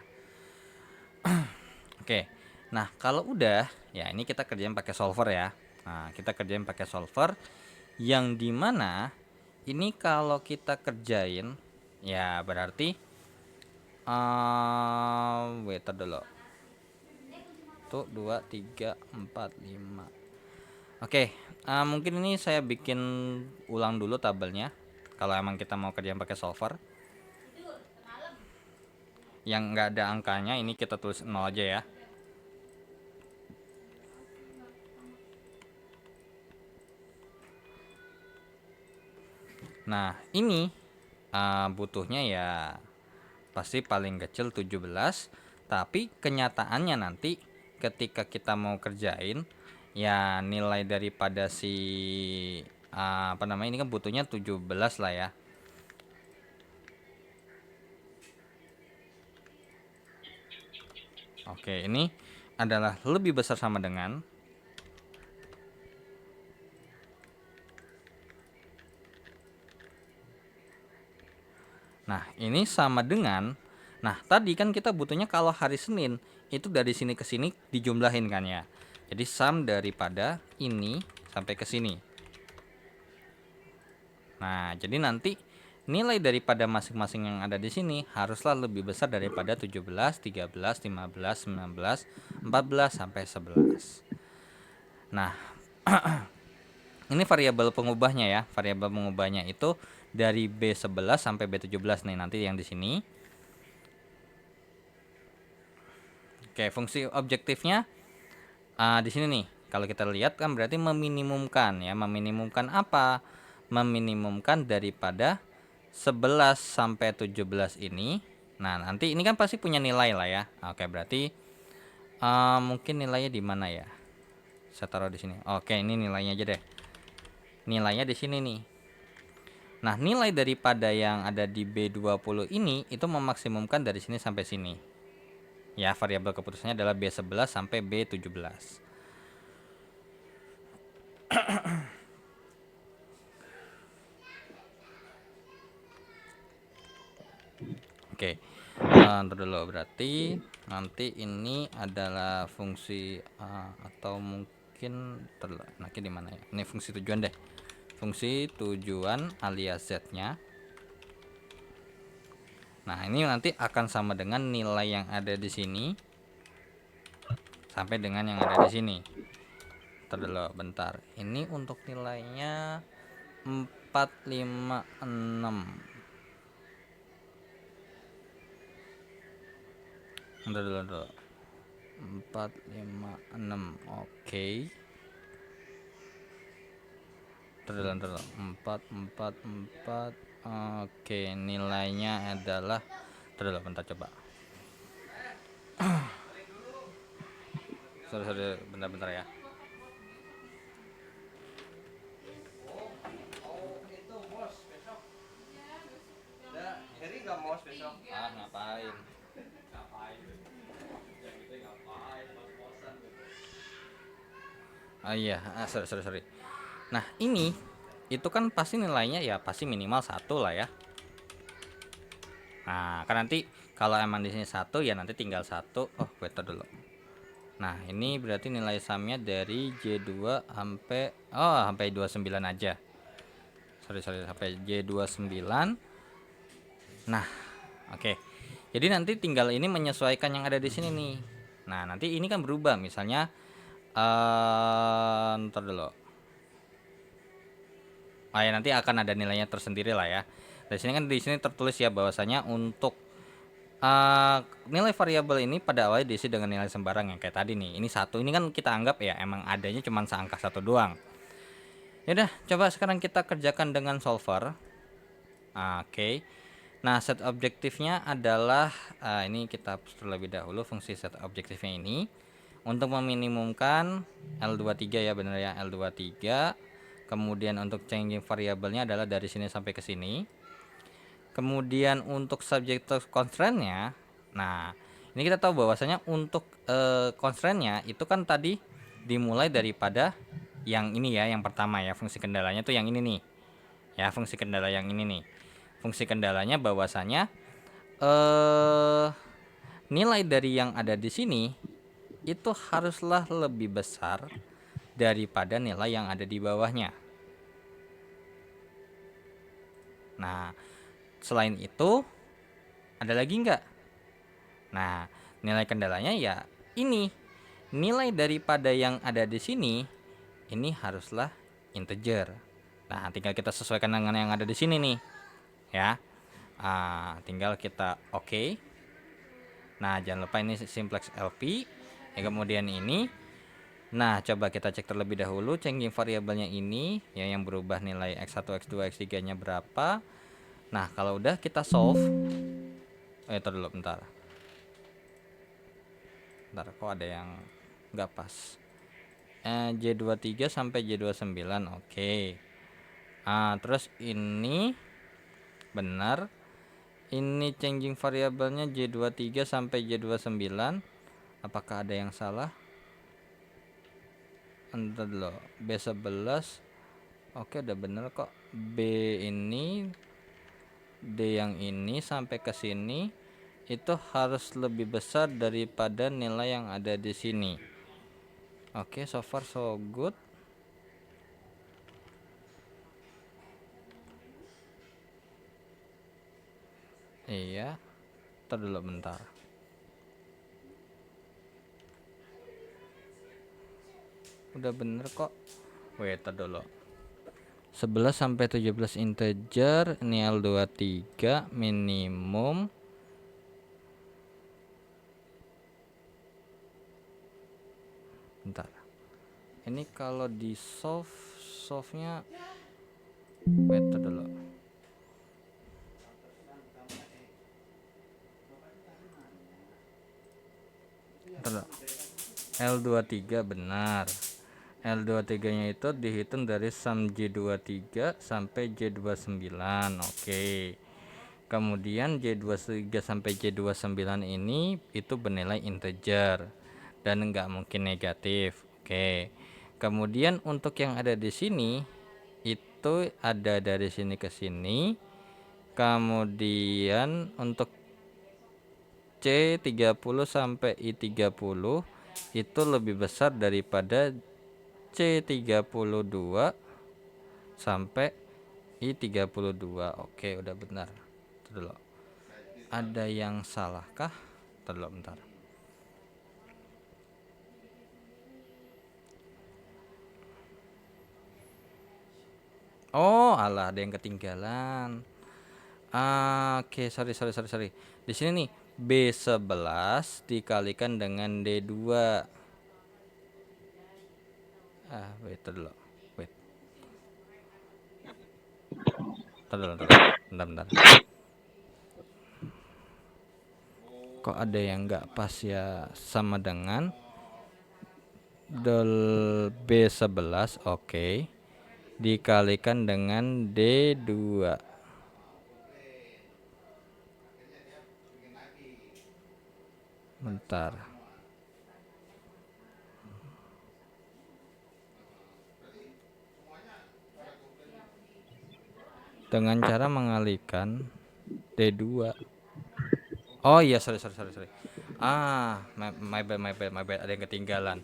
Oke. Nah, kalau udah ya, ini kita kerjain pakai solver ya. Nah, kita kerjain pakai solver yang dimana ini kalau kita kerjain ya berarti wait dulu. Tuh 2 3 4 5. Oke, mungkin ini saya bikin ulang dulu tabelnya. Kalau emang kita mau kerjain pakai solver yang nggak ada angkanya, ini kita tulis 0 aja ya. Nah, ini butuhnya ya pasti paling kecil 17. Tapi kenyataannya nanti ketika kita mau kerjain ya, nilai daripada si ini kan butuhnya 17 lah ya. Oke, ini adalah lebih besar sama dengan ini sama dengan. Nah, tadi kan kita butuhnya kalau hari Senin itu dari sini ke sini dijumlahin kan ya. Jadi sum daripada ini sampai ke sini. Nah, jadi nanti nilai daripada masing-masing yang ada di sini haruslah lebih besar daripada 17, 13, 15, 19, 14 sampai 11. Nah, ini variabel pengubahnya ya. Variabel pengubahnya itu dari B11 sampai B17 nih nanti yang di sini. Oke, fungsi objektifnya di sini nih. Kalau kita lihat kan berarti meminimumkan ya. Meminimumkan apa? Meminimumkan daripada 11 sampai 17 ini. Nah, nanti ini kan pasti punya nilai lah ya. Oke, berarti mungkin nilainya di mana ya? Saya taruh di sini. Oke, ini nilainya aja deh. Nilainya di sini nih. Nah, nilai daripada yang ada di B20 ini itu memaksimumkan dari sini sampai sini. Ya, variabel keputusannya adalah B11 sampai B17. Oke. Ntar dulu, berarti nanti ini adalah fungsi atau mungkin nanti di mana ya? Ini fungsi tujuan deh. Fungsi tujuan alias z-nya. Nah, ini nanti akan sama dengan nilai yang ada di sini sampai dengan yang ada di sini. Ntar dulu bentar. Ini untuk nilainya 456. Bentar dulu. 456. Oke. Ntar dulu. 444. Oke, nilainya adalah, ntar dulu bentar coba. Sorry, bentar ya. Ah, ngapain? Ah iya, sorry. Nah, ini itu kan pasti nilainya ya pasti minimal 1 lah ya. Nah, kan nanti kalau emang di sini 1 ya nanti tinggal 1. Oh, better dulu. Nah, ini berarti nilai sumnya dari J2 sampai 29 aja. Sorry, sampai J29. Nah, oke. Jadi nanti tinggal ini menyesuaikan yang ada di sini nih. Nah, nanti ini kan berubah misalnya ntar dulu. Ya nanti akan ada nilainya tersendiri lah ya. Di sini kan di sini tertulis ya bahwasanya untuk nilai variabel ini pada awalnya diisi dengan nilai sembarang yang kayak tadi nih. Ini 1. Ini kan kita anggap ya emang adanya cuma seangka 1 doang. Ya udah, coba sekarang kita kerjakan dengan solver. Oke. Nah, set objektifnya adalah ini kita hapus terlebih dahulu fungsi set objektifnya ini untuk meminimumkan L23 ya, benar ya, L23. Kemudian untuk changing variabelnya adalah dari sini sampai ke sini. Kemudian untuk subjective constraint-nya, nah ini kita tahu bahwasanya untuk constraint-nya itu kan tadi dimulai daripada yang ini ya, yang pertama ya, fungsi kendalanya tuh yang ini nih. Ya, fungsi kendala yang ini nih. Fungsi kendalanya bahwasanya nilai dari yang ada di sini itu haruslah lebih besar daripada nilai yang ada di bawahnya. Nah, selain itu ada lagi nggak? Nah, nilai kendalanya ya ini. Nilai daripada yang ada di sini ini haruslah integer. Nah, tinggal kita sesuaikan dengan yang ada di sini nih. Ya. Tinggal kita oke. Nah, jangan lupa ini simplex LP. Kemudian ini. Nah, coba kita cek terlebih dahulu changing variabelnya ini ya, yang berubah nilai x1, x2, x3-nya berapa. Nah, kalau udah kita solve. Dulu bentar. Kok ada yang nggak pas. J23 sampai J29. Oke. Terus ini benar. Ini changing variabelnya J23 sampai J29. Apakah ada yang salah? Entar dulu. B11. Oke, udah bener kok. B ini, D yang ini sampai ke sini itu harus lebih besar daripada nilai yang ada di sini. Oke, so far so good. Iya. Ntar dulu bentar. Udah bener kok. Wait, ntar dulu. 11 sampai 17 integer, ini L23 minimum. Bentar. Ini kalau di solve-nya wait dulu. Bentar. L23 benar. L23-nya itu dihitung dari sum J23 sampai J29. Oke. Kemudian J23 sampai J29 ini itu bernilai integer dan enggak mungkin negatif. Oke. Kemudian untuk yang ada di sini itu ada dari sini ke sini. Kemudian untuk C30 sampai I30 itu lebih besar daripada C32 sampai I32. Oke, udah benar. Dulu. Ada yang salahkah? Dulu bentar. Oh, alah ada yang ketinggalan. Oke, sorry. Di sini nih B11 dikalikan dengan D2. Wait dulu. Wait. Tar dulu. Bentar. Kok ada yang nggak pas ya, sama dengan del B11, oke. Dikalikan dengan D2. Bentar. Dengan cara mengalihkan D2. Oh iya, sorry. My bad, ada yang ketinggalan.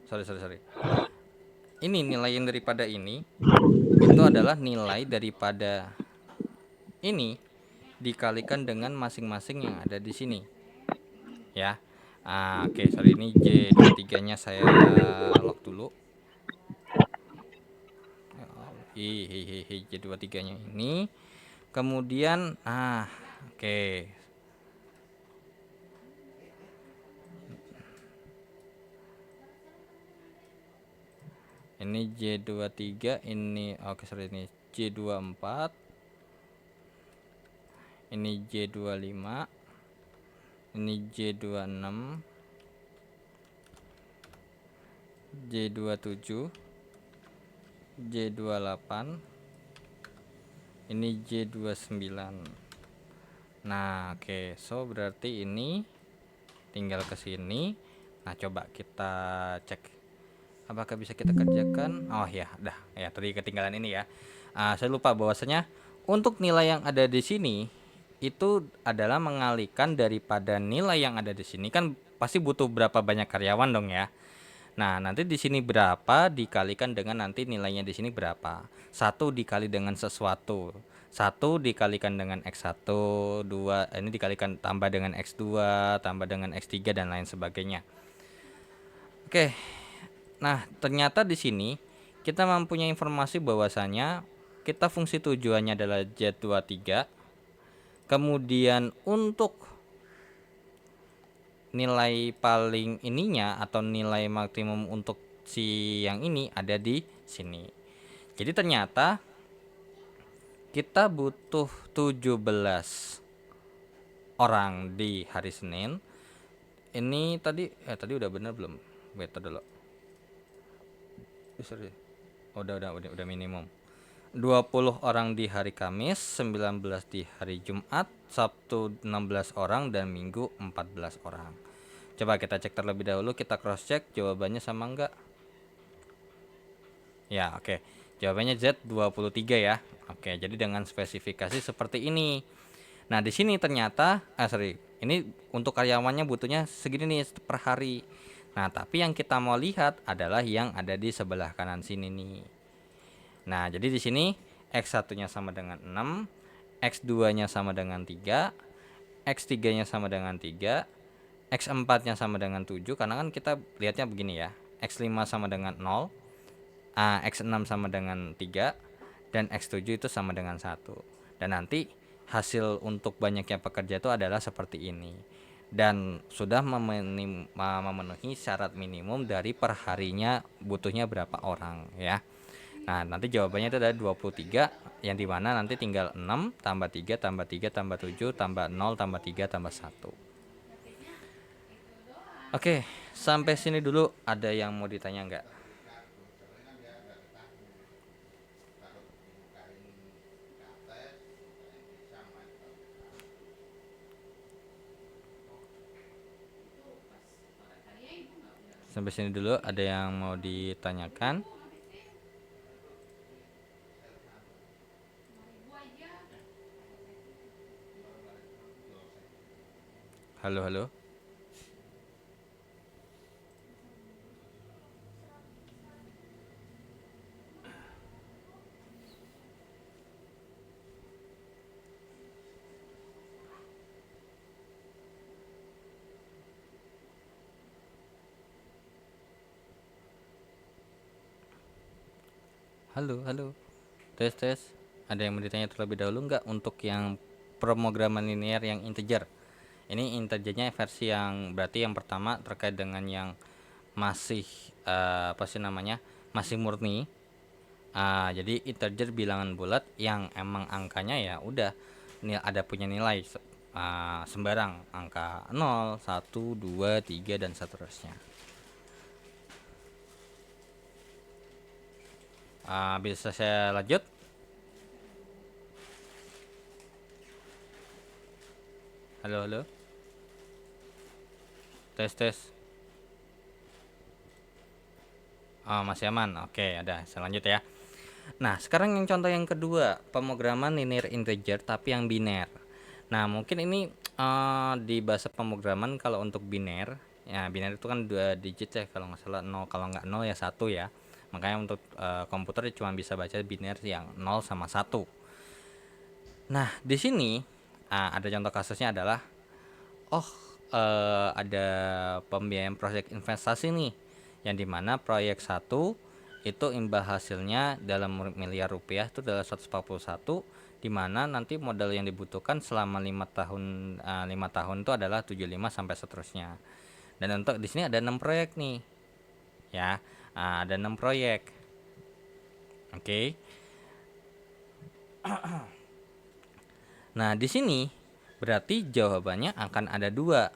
Sorry. Ini nilai yang daripada ini itu adalah nilai daripada ini dikalikan dengan masing-masing yang ada di sini, ya. Oke, sorry, ini J23-nya saya lock dulu. J23-nya ini. Kemudian oke. Ini J23, ini sorry, ini J24. Ini J25. Ini J26. J27. J28. Ini J29. Nah, oke. So berarti ini tinggal ke sini. Nah, coba kita cek apakah bisa kita kerjakan. Oh ya, dah. Ya, tadi ketinggalan ini ya. Saya lupa bahwasanya untuk nilai yang ada di sini itu adalah mengalihkan daripada nilai yang ada di sini, kan pasti butuh berapa banyak karyawan dong ya. Nah, nanti di sini berapa dikalikan dengan nanti nilainya di sini berapa. 1 dikali dengan sesuatu. 1 dikalikan dengan X1, 2 ini dikalikan tambah dengan X2, tambah dengan X3 dan lain sebagainya. Oke. Nah, ternyata di sini kita mempunyai informasi bahwasanya kita fungsi tujuannya adalah Z23. Kemudian untuk nilai paling ininya atau nilai maksimum untuk si yang ini ada di sini. Jadi ternyata kita butuh 17 orang di hari Senin. Ini tadi udah bener belum? Wait dulu. Sorry. Udah minimum. 20 orang di hari Kamis, 19 di hari Jumat, Sabtu 16 orang, dan Minggu 14 orang. Coba kita cek terlebih dahulu, kita cross check jawabannya sama enggak. Ya, oke. Jawabannya Z23 ya. Oke, jadi dengan spesifikasi seperti ini. Nah, di sini ternyata ini untuk karyawannya butuhnya segini nih per hari. Nah, tapi yang kita mau lihat adalah yang ada di sebelah kanan sini nih. Nah, jadi di sini X1-nya sama dengan 6, X2-nya sama dengan 3, X3-nya sama dengan 3, X4-nya sama dengan 7, karena kan kita lihatnya begini ya. X5 sama dengan 0, X6 sama dengan 3, dan X7 itu sama dengan 1. Dan nanti hasil untuk banyaknya pekerja itu adalah seperti ini. Dan sudah memenuhi syarat minimum dari perharinya butuhnya berapa orang ya. Nah, nanti jawabannya itu adalah 23, yang dimana nanti tinggal 6 tambah 3 tambah 3 tambah 7 tambah 0 tambah 3 tambah 1. Oke, sampai sini dulu ada yang mau ditanya nggak? Sampai sini dulu ada yang mau ditanyakan? Halo. Halo, halo. Tes, tes. Ada yang mau ditanya terlebih dahulu nggak untuk yang pemrograman linear yang integer? Ini integernya versi yang berarti yang pertama terkait dengan yang masih apa sih namanya? Masih murni. Jadi integer bilangan bulat yang emang angkanya ya udah ada punya nilai sembarang angka 0, 1, 2, 3 dan seterusnya. Bisa saya lanjut? Halo, halo. Tes, tes. Masih aman. Oke, ada. Saya lanjut ya. Nah, sekarang yang contoh yang kedua, pemrograman linear integer tapi yang biner. Nah, mungkin ini di bahasa pemrograman kalau untuk biner, ya biner itu kan 2 digit ya kalau nggak salah, 0 kalau nggak 0 ya 1 ya. Makanya untuk komputer cuma bisa baca biner yang 0 sama 1. Nah, di sini ada contoh kasusnya adalah ada pembiayaan proyek investasi nih, yang dimana proyek 1 itu imbal hasilnya dalam miliar rupiah itu adalah 141, dimana nanti modal yang dibutuhkan selama 5 tahun itu adalah 75 sampai seterusnya. Dan untuk di sini ada 6 proyek nih ya. Ada 6 proyek. Oke. Nah, di sini berarti jawabannya akan ada 2.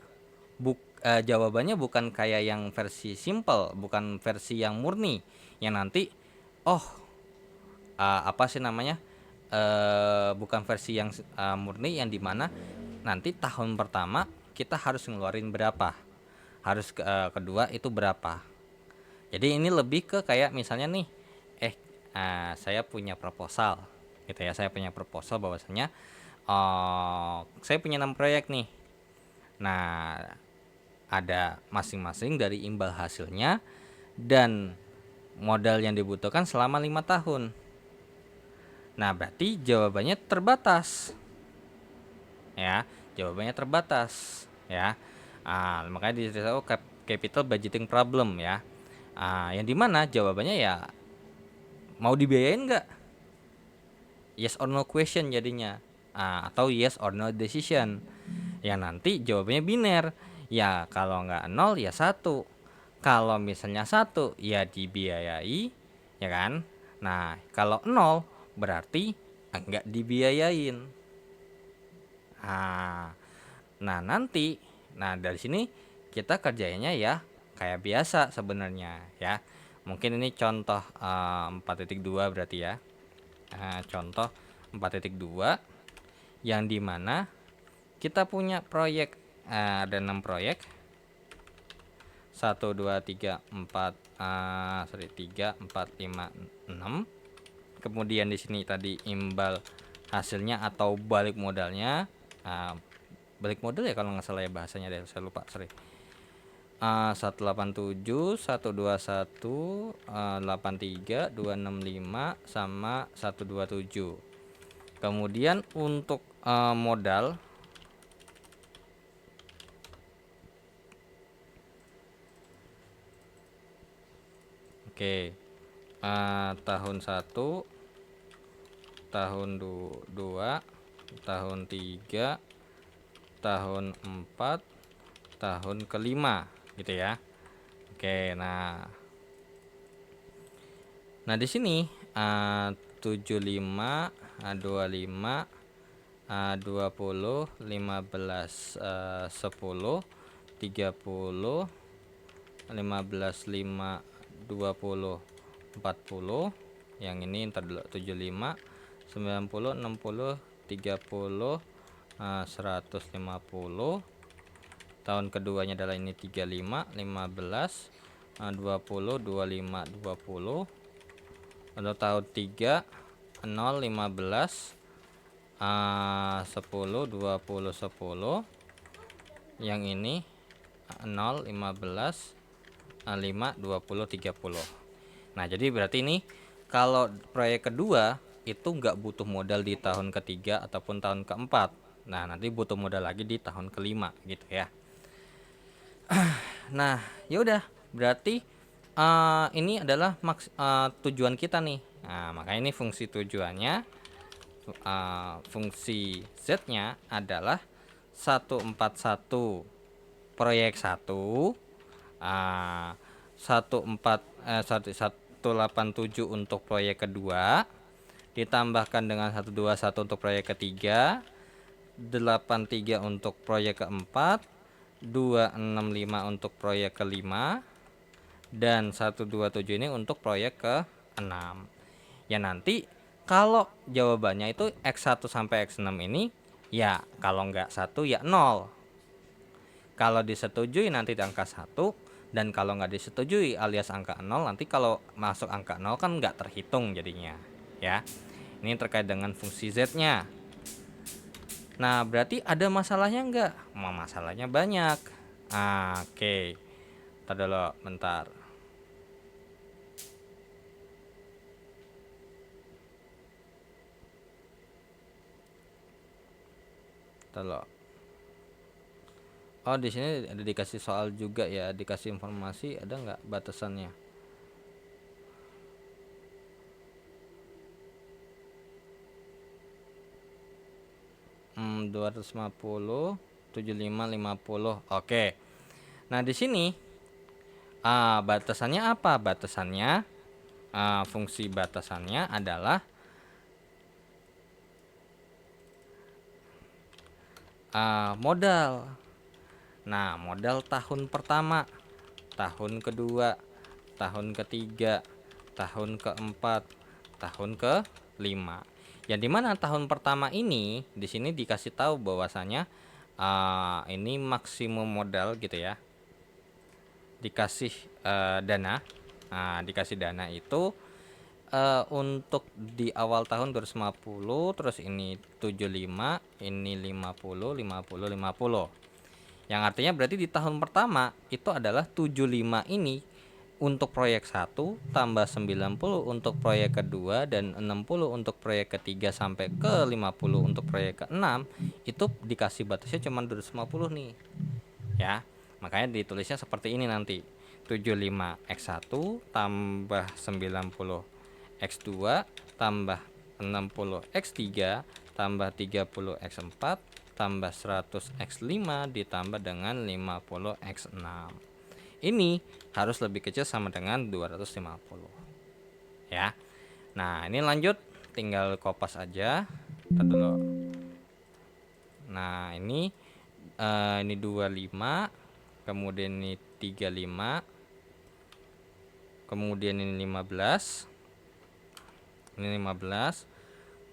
Jawabannya bukan kayak yang versi simple, bukan versi yang murni yang nanti apa sih namanya, bukan versi yang murni yang dimana nanti tahun pertama kita harus ngeluarin berapa, harus kedua itu berapa. Jadi ini lebih ke kayak misalnya nih, saya punya proposal gitu ya, saya punya proposal bahwasanya saya punya 6 proyek nih. Nah, ada masing-masing dari imbal hasilnya dan modal yang dibutuhkan selama 5 tahun. Nah, berarti jawabannya terbatas. Ya, jawabannya terbatas ya. Makanya disebut capital budgeting problem ya. Yang dimana jawabannya ya mau dibiayain nggak? Yes or no question jadinya. Atau yes or no decision. Yang nanti jawabannya biner. Ya kalau nggak 0 ya 1. Kalau misalnya 1 ya dibiayai, ya kan? Nah, kalau 0 berarti nggak dibiayain. Nah nanti, dari sini kita kerjanya ya kayak biasa sebenarnya ya. Mungkin ini contoh 4.2 berarti ya. Contoh 4.2 yang dimana kita punya proyek, ada 6 proyek, 1 2 3 4 3 4 5 6. Kemudian di sini tadi imbal hasilnya atau balik modalnya, balik modal ya kalau nggak salah ya bahasanya deh, saya lupa, sorry. 187, 121, 83, 265 sama 127. Kemudian untuk modal tahun 1, tahun 2, tahun 3, tahun 4, tahun kelima gitu ya. Nah di sini 75, 25, 20, 15, 10, 30, 15, 5, 20, 40. Yang ini ntar dulu 75, 90, 60, 30, 150. Tahun keduanya adalah ini 35, 15, 20, 25, 20. Untuk tahun 3 0, 15, 10, 20, 10. Yang ini 0, 15, 5, 20, 30. Nah jadi berarti ini kalau proyek kedua itu nggak butuh modal di tahun ketiga ataupun tahun keempat. Nah nanti butuh modal lagi di tahun kelima gitu ya. Nah, ya udah, berarti ini adalah tujuan kita nih Nah, makanya ini fungsi tujuannya, fungsi Z-nya adalah 141 proyek 1, 187 untuk proyek kedua, ditambahkan dengan 121 untuk proyek ketiga, 83 untuk proyek keempat, 265 untuk proyek kelima, dan 127 ini untuk proyek ke-6. Ya nanti kalau jawabannya itu X1 sampai X6 ini, ya kalau nggak 1 ya 0. Kalau disetujui nanti di angka 1, dan kalau nggak disetujui alias angka 0, nanti kalau masuk angka 0 kan nggak terhitung jadinya. Ya, ini terkait dengan fungsi Z-nya. Nah, berarti ada masalahnya nggak? Masalahnya banyak. Oke. Ntar dulu, bentar. Ntar dulu. Oh, di sini ada dikasih soal juga ya, dikasih informasi, ada nggak batasannya? Hmm, 250, 75, 50. Oke. Nah, di sini batasannya apa? Batasannya, fungsi batasannya adalah modal. Nah, modal tahun pertama, tahun kedua, tahun ketiga, tahun keempat, tahun kelima. Yang dimana tahun pertama ini di sini dikasih tahu bahwasanya ini maksimum modal gitu ya. Dikasih dana. Nah, dikasih dana itu untuk di awal tahun 250, terus ini 75, ini 50, 50, 50. Yang artinya berarti di tahun pertama itu adalah 75 ini untuk proyek 1 tambah 90 untuk proyek kedua dan 60 untuk proyek ketiga sampai ke 50 untuk proyek ke-6, itu dikasih batasnya cuma 250 nih. Ya. Makanya ditulisnya seperti ini nanti. 75 X1 tambah 90 X2 tambah 60 X3 tambah 30 X4 tambah 100 X5 ditambah dengan 50 X6. Ini harus lebih kecil sama dengan 250. Ya. Nah, ini lanjut, tinggal kopas aja. Ntar dulu. Nah, ini 25, kemudian ini 35, kemudian ini 15. Ini 15.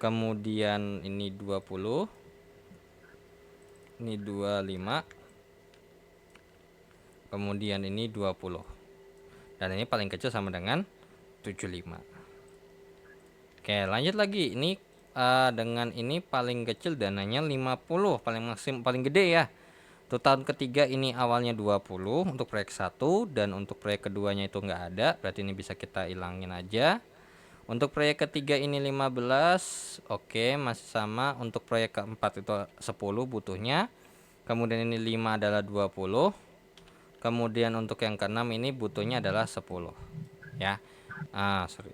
Kemudian ini 20. Ini 25. Kemudian ini 20. Dan ini paling kecil sama dengan 75. Oke, lanjut lagi. Ini dengan ini paling kecil dananya 50, paling gede ya. Untuk tahun ketiga ini awalnya 20 untuk proyek 1, dan untuk proyek keduanya itu enggak ada, berarti ini bisa kita ilangin aja. Untuk proyek ketiga ini 15, oke, masih sama. Untuk proyek keempat itu 10 butuhnya. Kemudian ini 5 adalah 20. Kemudian untuk yang keenam ini butuhnya adalah 10. Ya. Sorry.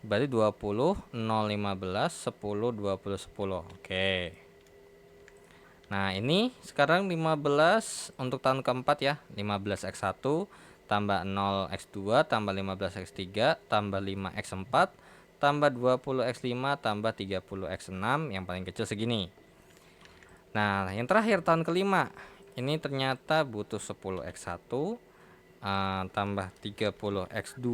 Berarti 20, 0, 15, 10, 20, 10. Oke. Nah, ini sekarang 15 untuk tahun keempat ya. 15 X1 tambah 0 X2 tambah 15 X3 tambah 5 X4 tambah 20 X5 tambah 30 X6, yang paling kecil segini. Nah, yang terakhir tahun kelima. Ini ternyata butuh 10 X1 tambah 30 X2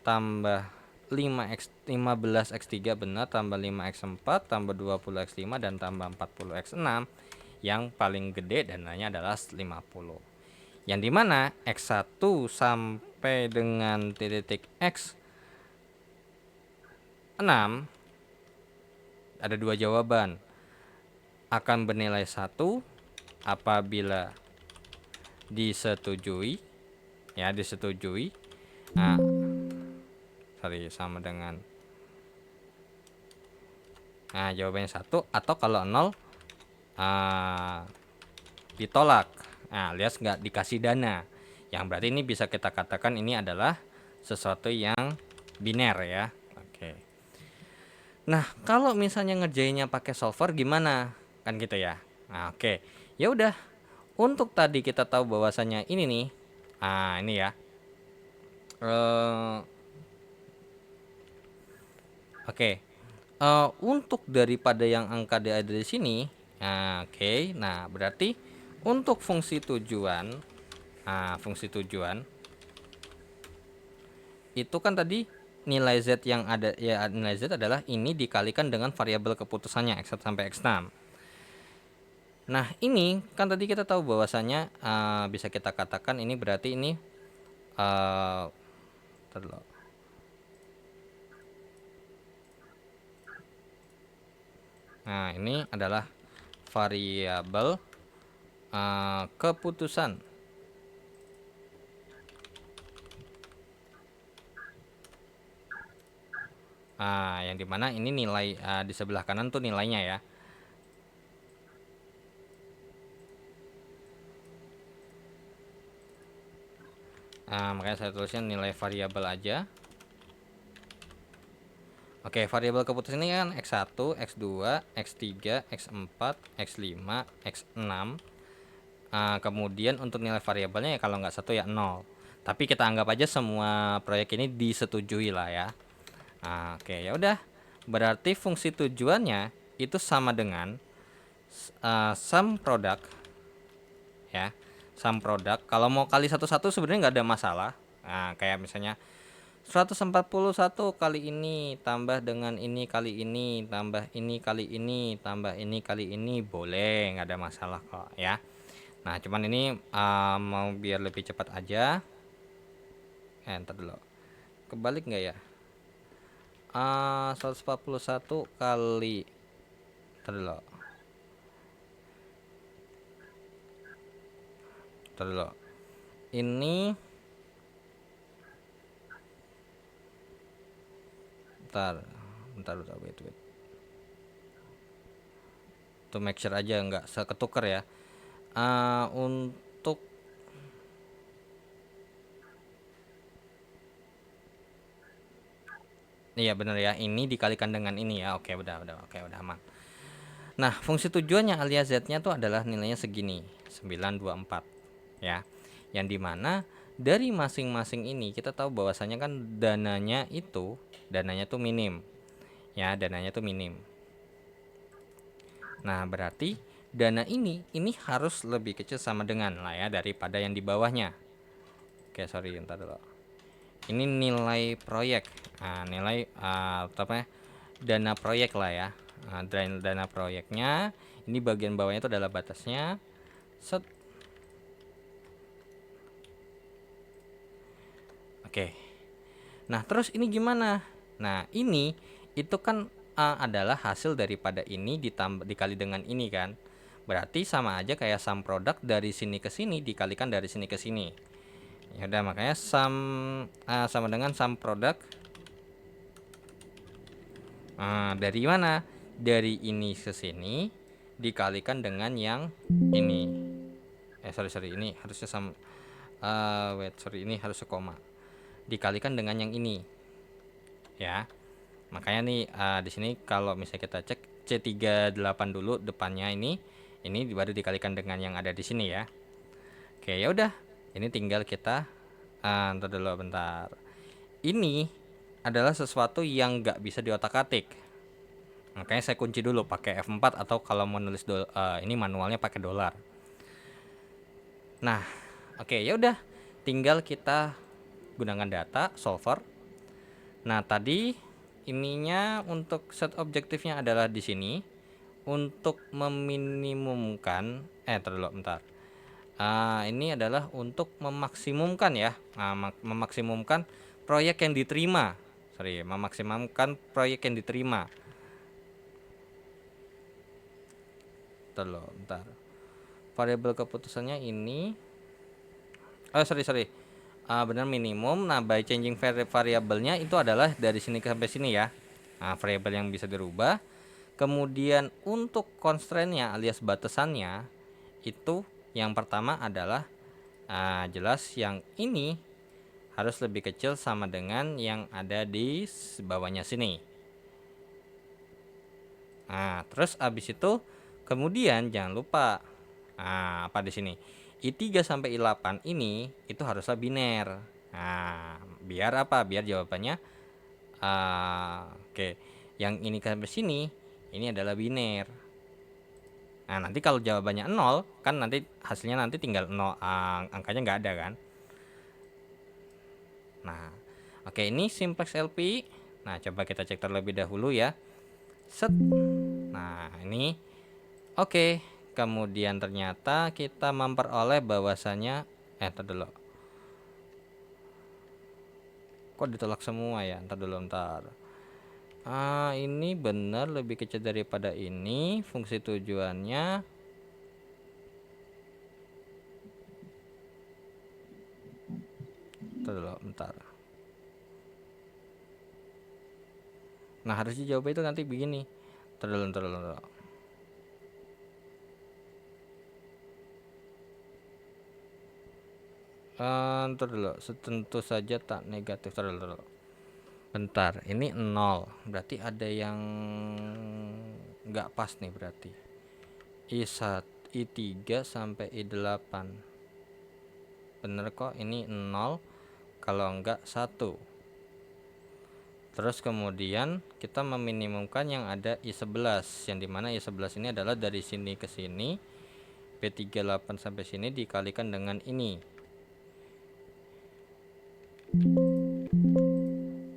tambah 15 X3 benar, tambah 5 X4 tambah 20 X5 dan tambah 40 X6. Yang paling gede dananya adalah 50. Yang dimana X1 sampai dengan titik X6 ada dua jawaban. Akan bernilai 1 apabila disetujui. Ya, disetujui. Nah, sama dengan jawabannya 1, atau kalau 0 ditolak. Nah, alias nggak dikasih dana. Yang berarti ini bisa kita katakan ini adalah sesuatu yang biner ya. Oke. Nah, kalau misalnya ngerjainnya pakai solver gimana? Kan gitu ya. Nah, oke. Ya udah. Untuk tadi kita tahu bahwasannya ini nih. Ini ya. Eh, oke. Untuk daripada yang angka ada di sini. Oke. Nah, berarti untuk fungsi tujuan, fungsi tujuan itu kan tadi nilai z yang ada ya, nilai z adalah ini dikalikan dengan variabel keputusannya x1 sampai x6. Nah, ini kan tadi kita tahu bahwasanya bisa kita katakan ini berarti ini terlalu. Nah, ini adalah variabel keputusan. Yang dimana ini nilai di sebelah kanan tuh nilainya ya. Makanya saya tulisnya nilai variabel aja. Oke, variabel keputusan ini kan x1, x2, x3, x4, x5, x6. Kemudian untuk nilai variabelnya ya kalau nggak 1 ya 0. Tapi kita anggap aja semua proyek ini disetujui lah ya. Oke, ya udah. Berarti fungsi tujuannya itu sama dengan sum product ya. Sum product. Kalau mau kali satu-satu sebenarnya nggak ada masalah. Kayak misalnya 141 kali ini tambah dengan ini kali ini tambah ini kali ini tambah ini kali ini boleh, nggak ada masalah kok ya. Nah, cuman ini mau biar lebih cepat aja. Ntar dulu. Kebalik nggak ya? 141 kali. Ntar dulu. Ntar dulu. Ini bentar, wait. To make sure aja nggak seketuker ya. Untuk iya bener ya, ini dikalikan dengan ini ya. Oke, udah aman. Nah, fungsi tujuannya alias z-nya tuh adalah nilainya segini, 924 ya. Yang dimana dari masing-masing ini kita tahu bahwasanya kan dananya tuh minim. Ya, dananya tuh minim. Nah, berarti dana ini harus lebih kecil sama dengan lah ya daripada yang di bawahnya. Oke, sorry, entar dulu. Ini nilai proyek. Nilai dana proyek lah ya. Dana proyeknya ini bagian bawahnya itu adalah batasnya. Set. Oke. Nah, terus ini gimana? Nah, ini itu kan adalah hasil daripada ini ditambah dikali dengan ini kan. Berarti sama aja kayak sum product dari sini ke sini dikalikan dari sini ke sini. Ya udah, makanya sama dengan sum product dari mana? Dari ini ke sini dikalikan dengan yang ini. Sorry, ini harusnya sama. Ini harusnya koma. Dikalikan dengan yang ini. Ya. Makanya nih di sini kalau misalnya kita cek C38 dulu depannya ini baru dikalikan dengan yang ada di sini ya. Oke, ya udah. Ini tinggal kita ntar dulu bentar. Ini adalah sesuatu yang nggak bisa diotak-atik. Makanya saya kunci dulu pakai F4 atau kalau mau nulis ini manualnya pakai dolar. Nah, oke, ya udah. Tinggal kita gunakan data solver. Nah, tadi ininya untuk set objektifnya adalah di sini untuk meminimumkan bentar. Ini adalah untuk memaksimumkan ya, memaksimumkan proyek yang diterima. Memaksimumkan proyek yang diterima. Bentar. Variabel keputusannya ini. Benar minimum. Nah, by changing variabelnya itu adalah dari sini ke sampai sini ya. Variabel yang bisa dirubah. Kemudian untuk constraint-nya alias batasannya itu yang pertama adalah jelas yang ini harus lebih kecil sama dengan yang ada di bawahnya sini. Nah, terus abis itu kemudian jangan lupa apa di sini? I3 sampai I8 ini itu haruslah biner. Nah, biar apa? Biar jawabannya oke. Yang ini sampai sini ini adalah biner. Nah, nanti kalau jawabannya 0 kan nanti hasilnya nanti tinggal 0, angkanya nggak ada kan. Nah, oke, ini simplex LP. Nah, coba kita cek terlebih dahulu ya. Set. Nah, ini oke. Kemudian ternyata kita memperoleh bahwasanya ntar dulu. Kok ditolak semua ya? Ntar dulu, ntar. Ini benar lebih kecil daripada ini. Fungsi tujuannya ntar dulu, bentar. Nah, harus dijawab itu nanti begini. Ntar dulu, ntar dulu. Ntar dulu, tentu saja tak negatif. Ntar dulu. Bentar, ini 0. Berarti ada yang nggak pas nih berarti. I1, I3 sampai I8. Bener kok, ini 0. Kalau enggak 1. Terus kemudian kita meminimumkan yang ada I11, yang dimana I11 ini adalah dari sini ke sini, B38 sampai sini dikalikan dengan ini.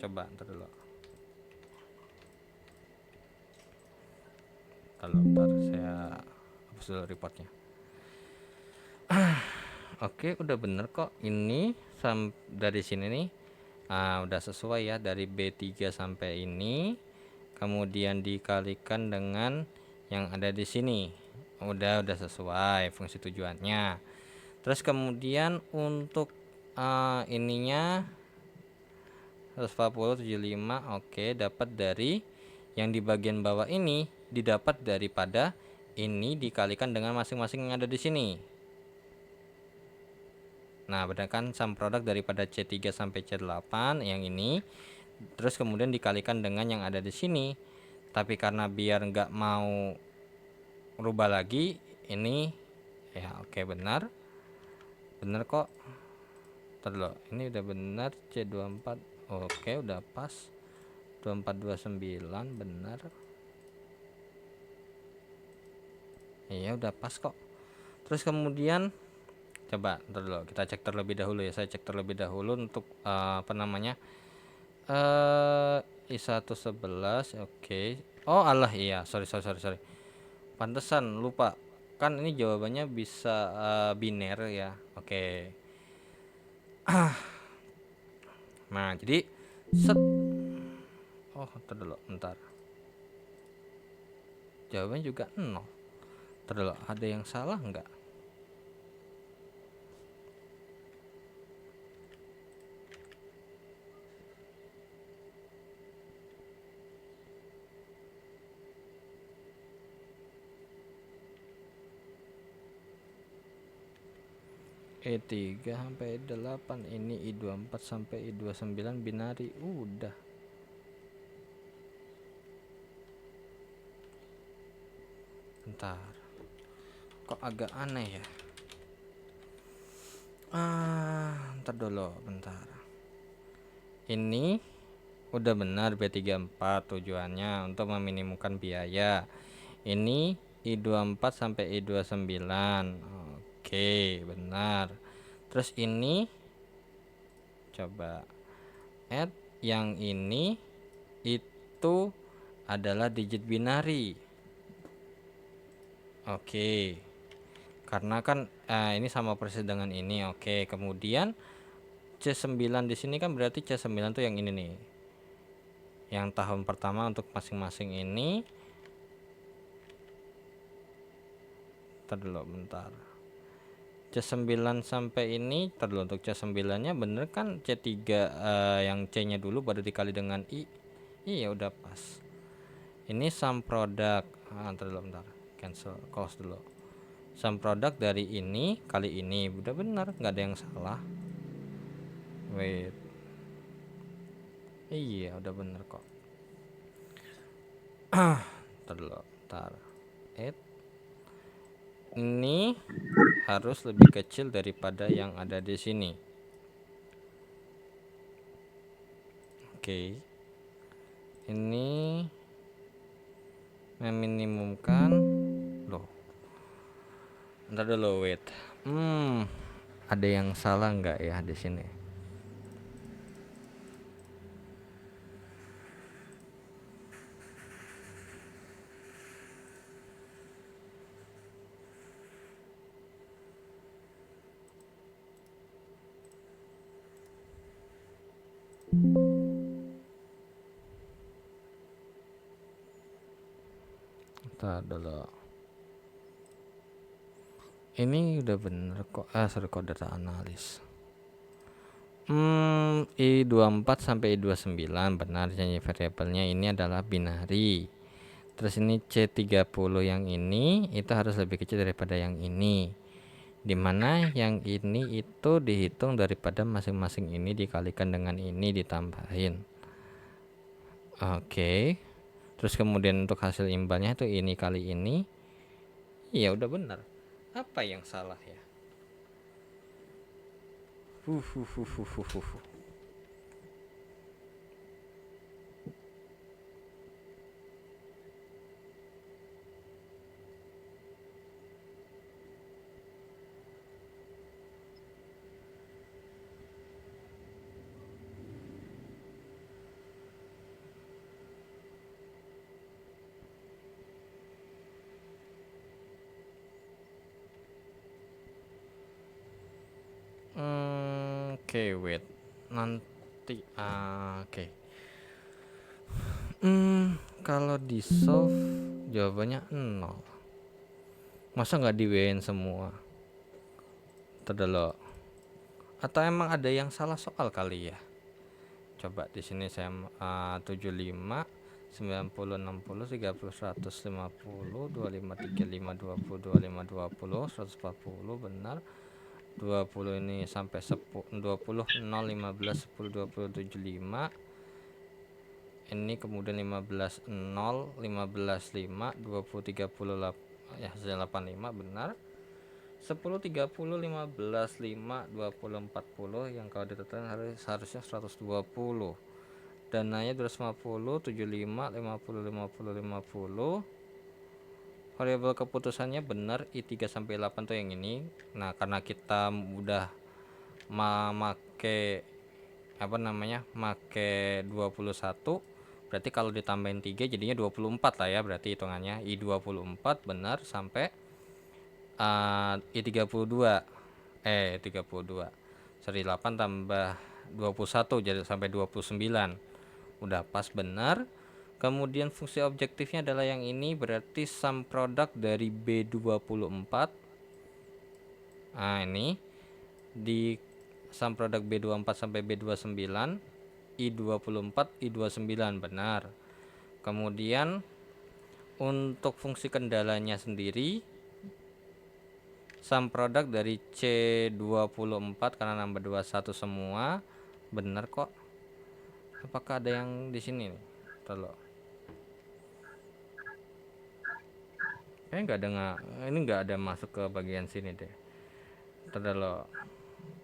Coba ntar dulu. Ntar saya hapus dulu reportnya. Oke, udah bener kok. Ini dari sini nih udah sesuai ya, dari B3 sampai ini, kemudian dikalikan dengan yang ada di sini. Udah sesuai fungsi tujuannya. Terus kemudian untuk ininya 140/75, oke, dapat dari yang di bagian bawah ini didapat daripada ini dikalikan dengan masing-masing yang ada di sini. Nah, berdasarkan sum produk daripada C3 sampai C8 yang ini, terus kemudian dikalikan dengan yang ada di sini. Tapi karena biar nggak mau rubah lagi ini ya, oke, benar kok. Terus ini udah benar C24, oke, udah pas. 2429 benar. Iya, udah pas kok. Terus kemudian coba dulu kita cek terlebih dahulu ya. Saya cek terlebih dahulu untuk I111, oke. Oh alah, iya, sorry. Pantesan lupa. Kan ini jawabannya bisa biner ya. Oke. Nah, jadi set. Oh, ntar dulu, bentar. Jawabannya juga 0. Ntar dulu, ada yang salah nggak? E3 sampai E8, ini I24 sampai I29 binari, udah. Bentar. Kok agak aneh ya? Ntar dulu, bentar. Ini udah benar B34 tujuannya untuk meminimumkan biaya. Ini I24 sampai I29. Oke, benar. Terus ini coba add yang ini itu adalah digit binari. Oke. Karena kan ini sama persis dengan ini. Oke, kemudian C9 di sini kan berarti C9 tuh yang ini nih. Yang tahun pertama untuk masing-masing ini. Ntar dulu, bentar. C9 sampai ini, ntar dulu, untuk C9 nya bener kan C3 yang C nya dulu baru dikali dengan I. Iya, udah pas. Ini sum product. Ntar dulu, bentar. Cancel, close dulu. Sum product dari ini kali ini udah benar, nggak ada yang salah. Wait. Iya, udah bener kok. Ntar dulu, ntar. Ini harus lebih kecil daripada yang ada di sini. Oke. Ini meminimumkan. Loh. Ntar dulu, wait. Ada yang salah nggak ya di sini? Ntar dulu. Ini udah bener kok. Sorry, kok data analis. I24 sampai I29 benar, janji variabelnya ini adalah binary. Terus ini C30 yang ini itu harus lebih kecil daripada yang ini, dimana yang ini itu dihitung daripada masing-masing ini dikalikan dengan ini ditambahin. Oke. Terus kemudian untuk hasil imbalnya itu ini kali ini. Iya udah benar. Apa yang salah ya? Oke, wait. Nanti oke. Kalau di solve jawabannya 0. Masa nggak di WN semua? Terdelok. Atau emang ada yang salah soal kali ya? Coba di sini saya 75 90 60 30 150 25 35 20 25 20 140 benar. 20 ini sampai 10 20 0 15 10 20 75. Ini kemudian 15 0 15 5 20 38 ya, 85 benar. 10 30 15 5 20 40 yang kalau ditetapkan harusnya 120. Dananya 250 75 50 50 50. Variabel keputusannya benar I3 sampai 8 tuh yang ini. Nah, karena kita udah make make 21, berarti kalau ditambahin 3 jadinya 24 lah ya, berarti hitungannya I24 benar sampai I32 seri 8 tambah 21 jadi sampai 29, udah pas benar. Kemudian fungsi objektifnya adalah yang ini, berarti sum product dari B24. Nah, ini di sum product B24 sampai B29 I24 I29 benar. Kemudian untuk fungsi kendalanya sendiri sum product dari C24 karena nambah 21 semua benar kok. Apakah ada yang di sini nih? Tolong. Ini nggak ada masuk ke bagian sini deh. Tolong.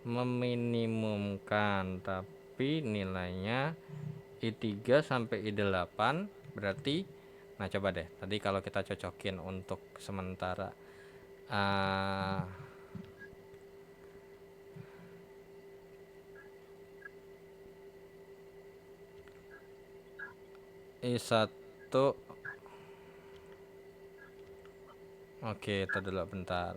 Meminimumkan tapi nilainya I3 sampai I8 berarti, nah coba deh tadi kalau kita cocokin untuk sementara I1. Oke, tadi bentar.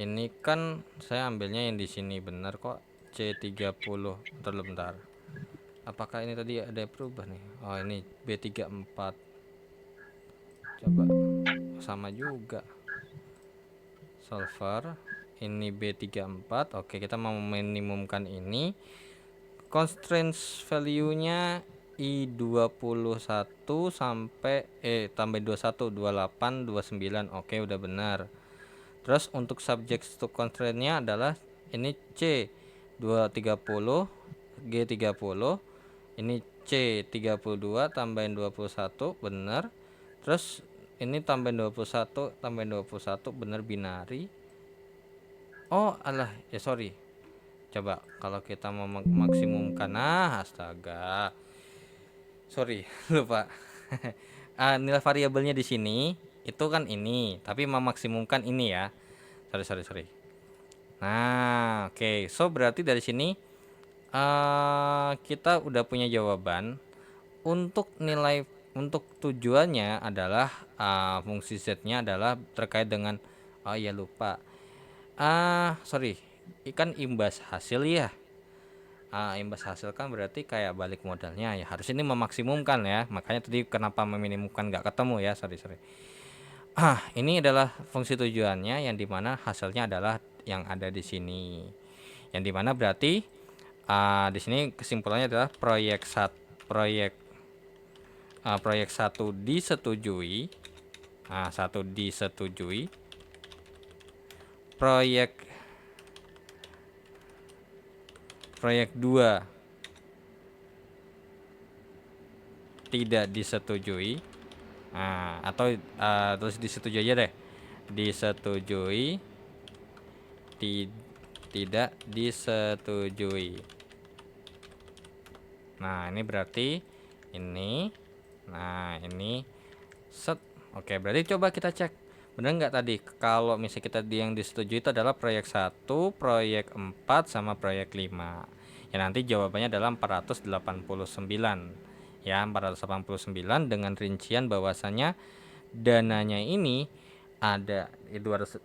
Ini kan saya ambilnya yang di sini benar kok, C30. Bentar. Bentar. Apakah ini tadi ada berubah nih? Oh, ini B34. Coba sama juga. Solver ini B34. Oke, kita mau meminimumkan ini. Constraints value-nya I21 sampai tambah 21 28 29. Oke, udah benar. Terus untuk subject to constraint-nya adalah ini C 230 G30, ini C32 tambahin 21 bener, terus ini tambahin 21 tambahin 21 bener binari. Oh alah ya sorry, coba kalau kita mau maksimumkan, astaga sorry lupa. Nilai variabelnya di sini itu kan ini, tapi memaksimumkan ini ya, sorry. Nah oke, so berarti dari sini kita udah punya jawaban untuk nilai, untuk tujuannya adalah fungsi z-nya adalah terkait dengan, oh ya lupa, sorry, ikan imbas hasil ya. Imbas hasil kan berarti kayak balik modalnya ya, harus ini memaksimumkan ya, makanya tadi kenapa meminimumkan nggak ketemu ya, sorry. Ini adalah fungsi tujuannya yang dimana hasilnya adalah yang ada di sini, yang dimana berarti di sini kesimpulannya adalah proyek satu disetujui, satu disetujui, proyek 2 tidak disetujui, atau terus disetujui aja deh, disetujui, tidak disetujui. Nah ini berarti ini, nah ini set. Oke, berarti coba kita cek bener nggak tadi kalau misalnya kita yang disetujui itu adalah proyek 1, proyek 4 sama proyek 5. Ya nanti jawabannya adalah 489 ya, 489 dengan rincian bahwasanya dananya ini ada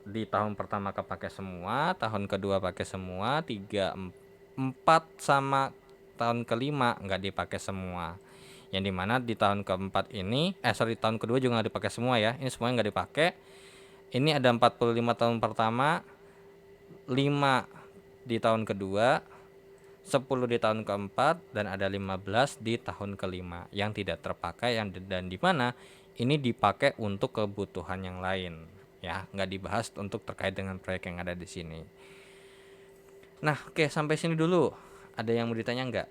di tahun pertama kepake semua, tahun kedua pakai semua, 3, 4 sama tahun kelima nggak dipakai semua. Yang dimana di tahun keempat ini, tahun kedua juga nggak dipakai semua ya, ini semuanya nggak dipakai. Ini ada 45 tahun pertama, 5 di tahun kedua, 10 di tahun keempat, dan ada 15 di tahun kelima yang tidak terpakai, dan di mana ini dipakai untuk kebutuhan yang lain ya, nggak dibahas untuk terkait dengan proyek yang ada di sini. Nah oke, sampai sini dulu. Ada yang mau ditanya nggak?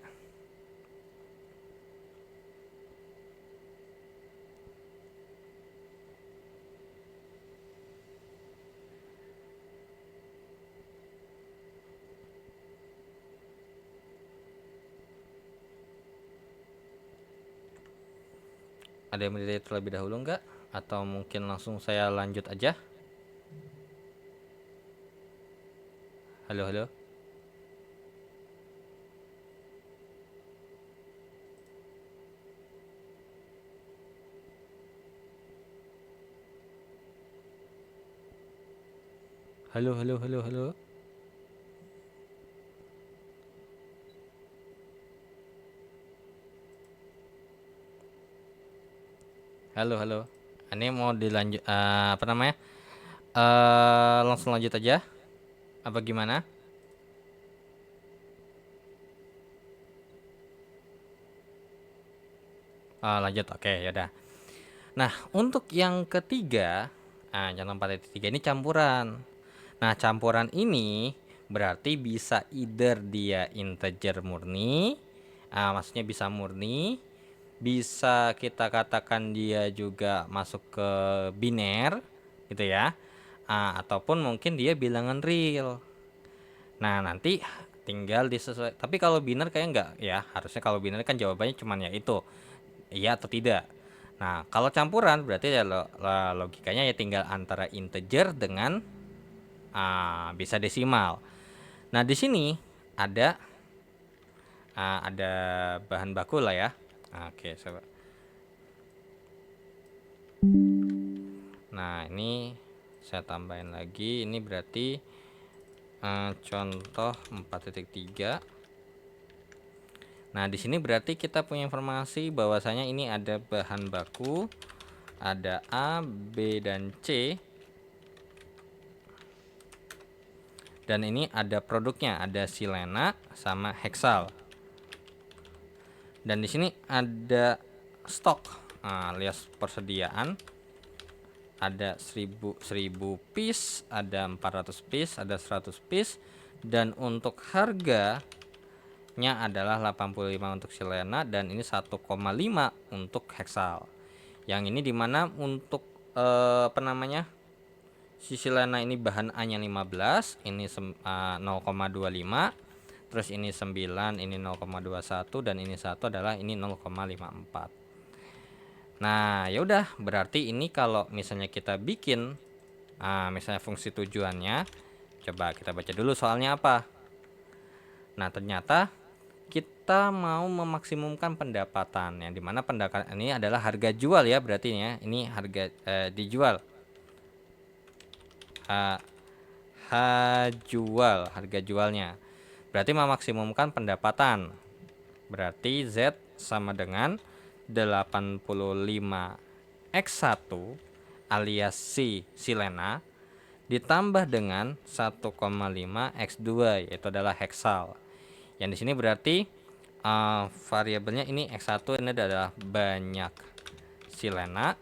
Ada yang mau ditanya terlebih dahulu nggak? Atau mungkin langsung saya lanjut aja? Halo. Halo. Halo. Ini mau dilanjut, apa namanya? Langsung lanjut aja. Apa gimana? Lanjut. Oke, yaudah. Nah, untuk yang ketiga, contoh 4.3 ini campuran. Nah, campuran ini berarti bisa either dia integer murni, maksudnya bisa murni, bisa kita katakan dia juga masuk ke biner gitu ya, ataupun mungkin dia bilangan real. Nah nanti tinggal disesuaikan, tapi kalau biner kayak enggak ya, harusnya kalau biner kan jawabannya cuman ya itu, iya atau tidak. Nah kalau campuran berarti ya logikanya ya tinggal antara integer dengan bisa desimal. Nah di sini ada bahan baku lah ya. Oke, coba. Nah ini saya tambahin lagi, ini berarti contoh 4.3. Nah di sini berarti kita punya informasi bahwasanya ini ada bahan baku, ada A, B, dan C, dan ini ada produknya, ada silena sama heksal. Dan di sini ada stok, alias persediaan, ada 1000 piece, ada 400 piece, ada 100 piece, dan untuk harga nya adalah 85 untuk silena dan ini 1,5 untuk heksal. Yang ini dimana untuk apa namanya, si silena ini bahan A nya 15, ini 0,25, terus ini 9, ini 0,21, dan ini 1 adalah ini 0,54. Nah ya udah, berarti ini kalau misalnya kita bikin misalnya fungsi tujuannya, coba kita baca dulu soalnya apa. Nah ternyata kita mau memaksimumkan pendapatan, yang dimana pendapatan ini adalah harga jual ya, berarti ya ini harga dijual, jual, harga jualnya, berarti memaksimumkan pendapatan. Berarti Z sama dengan 85 X1 alias si silena ditambah dengan 1,5 X2 yaitu adalah heksal. Yang di sini berarti variabelnya ini X1 ini adalah banyak silena,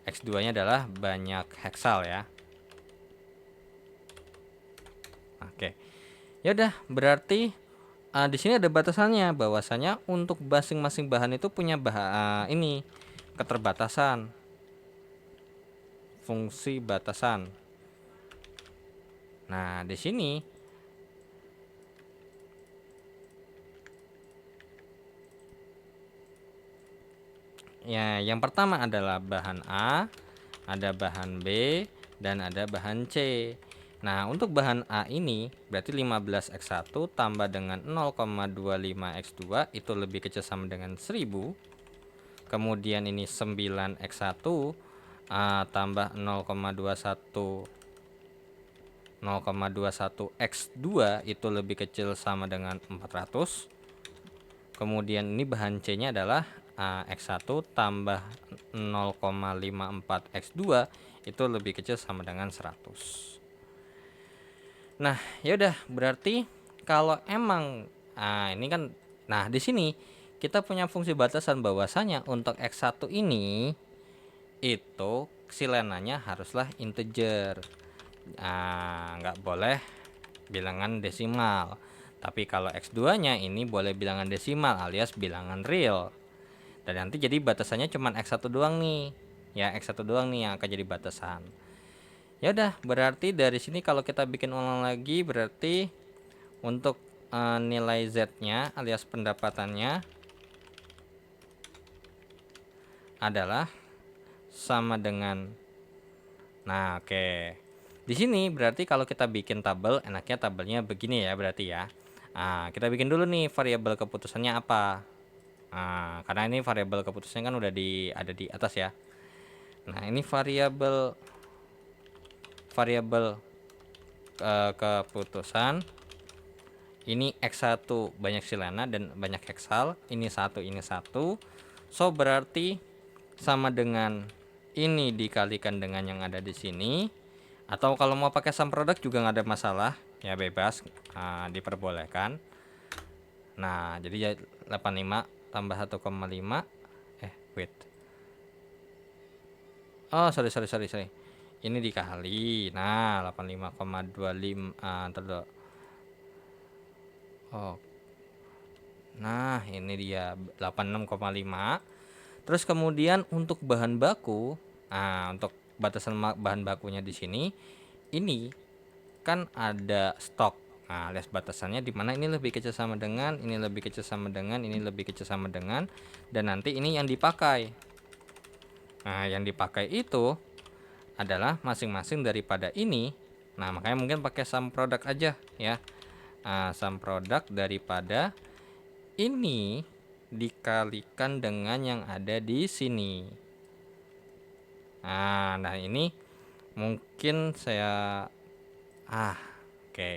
X2 nya adalah banyak heksal ya. Oke. Ya udah, berarti di sini ada batasannya, bahwasanya untuk masing-masing bahan itu punya ini keterbatasan, fungsi batasan. Nah, di sini ya yang pertama adalah bahan A, ada bahan B, dan ada bahan C. Nah, untuk bahan A ini berarti 15x1 tambah dengan 0,25x2 itu lebih kecil sama dengan 1000. Kemudian ini 9x1 tambah 0,21x2 itu lebih kecil sama dengan 400. Kemudian ini bahan C nya adalah X1 tambah 0,54x2 itu lebih kecil sama dengan 100. Nah, ya udah, berarti kalau emang ini kan, nah di sini kita punya fungsi batasan bahwasanya untuk X1 ini itu silenanya haruslah integer, nggak boleh bilangan desimal. Tapi kalau X2 nya ini boleh bilangan desimal alias bilangan real. Dan nanti jadi batasannya cuma X1 doang nih. Ya, X1 doang nih yang akan jadi batasan. Ya udah, berarti dari sini kalau kita bikin ulang lagi, berarti untuk nilai Z-nya alias pendapatannya adalah sama dengan, nah oke. Di sini berarti kalau kita bikin tabel, enaknya tabelnya begini ya berarti ya. Kita bikin dulu nih variabel keputusannya apa. Karena ini variabel keputusannya kan udah ada di atas ya. Nah, ini variabel keputusan ini X1 banyak silena dan banyak heksal, ini satu. So berarti sama dengan ini dikalikan dengan yang ada di sini, atau kalau mau pakai sum product juga nggak ada masalah ya, bebas, diperbolehkan. Nah jadi 85 tambah 1,5 wait, oh sorry, ini dikali, nah 85,25 oh, nah ini dia 86,5. Terus kemudian untuk bahan baku, untuk batasan bahan bakunya di sini, ini kan ada stok. Nah, alias batasannya di mana ini lebih kecil sama dengan, ini lebih kecil sama dengan, ini lebih kecil sama dengan, dan nanti ini yang dipakai. Nah, yang dipakai itu adalah masing-masing daripada ini. Nah, makanya mungkin pakai sum product aja ya. Sum product daripada ini dikalikan dengan yang ada di sini. Nah ini mungkin saya oke.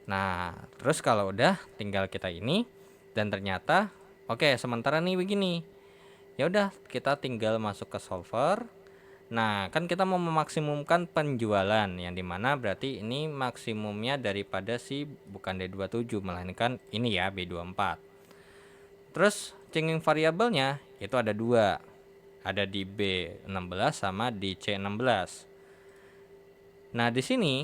Nah, terus kalau udah tinggal kita ini, dan ternyata oke, sementara nih begini. Ya udah, kita tinggal masuk ke solver. Nah, kan kita mau memaksimumkan penjualan, yang dimana berarti ini maksimumnya daripada si bukan D27 melainkan ini ya, B24. Terus changing variabelnya itu ada dua, ada di B16 sama di C16. Nah di sini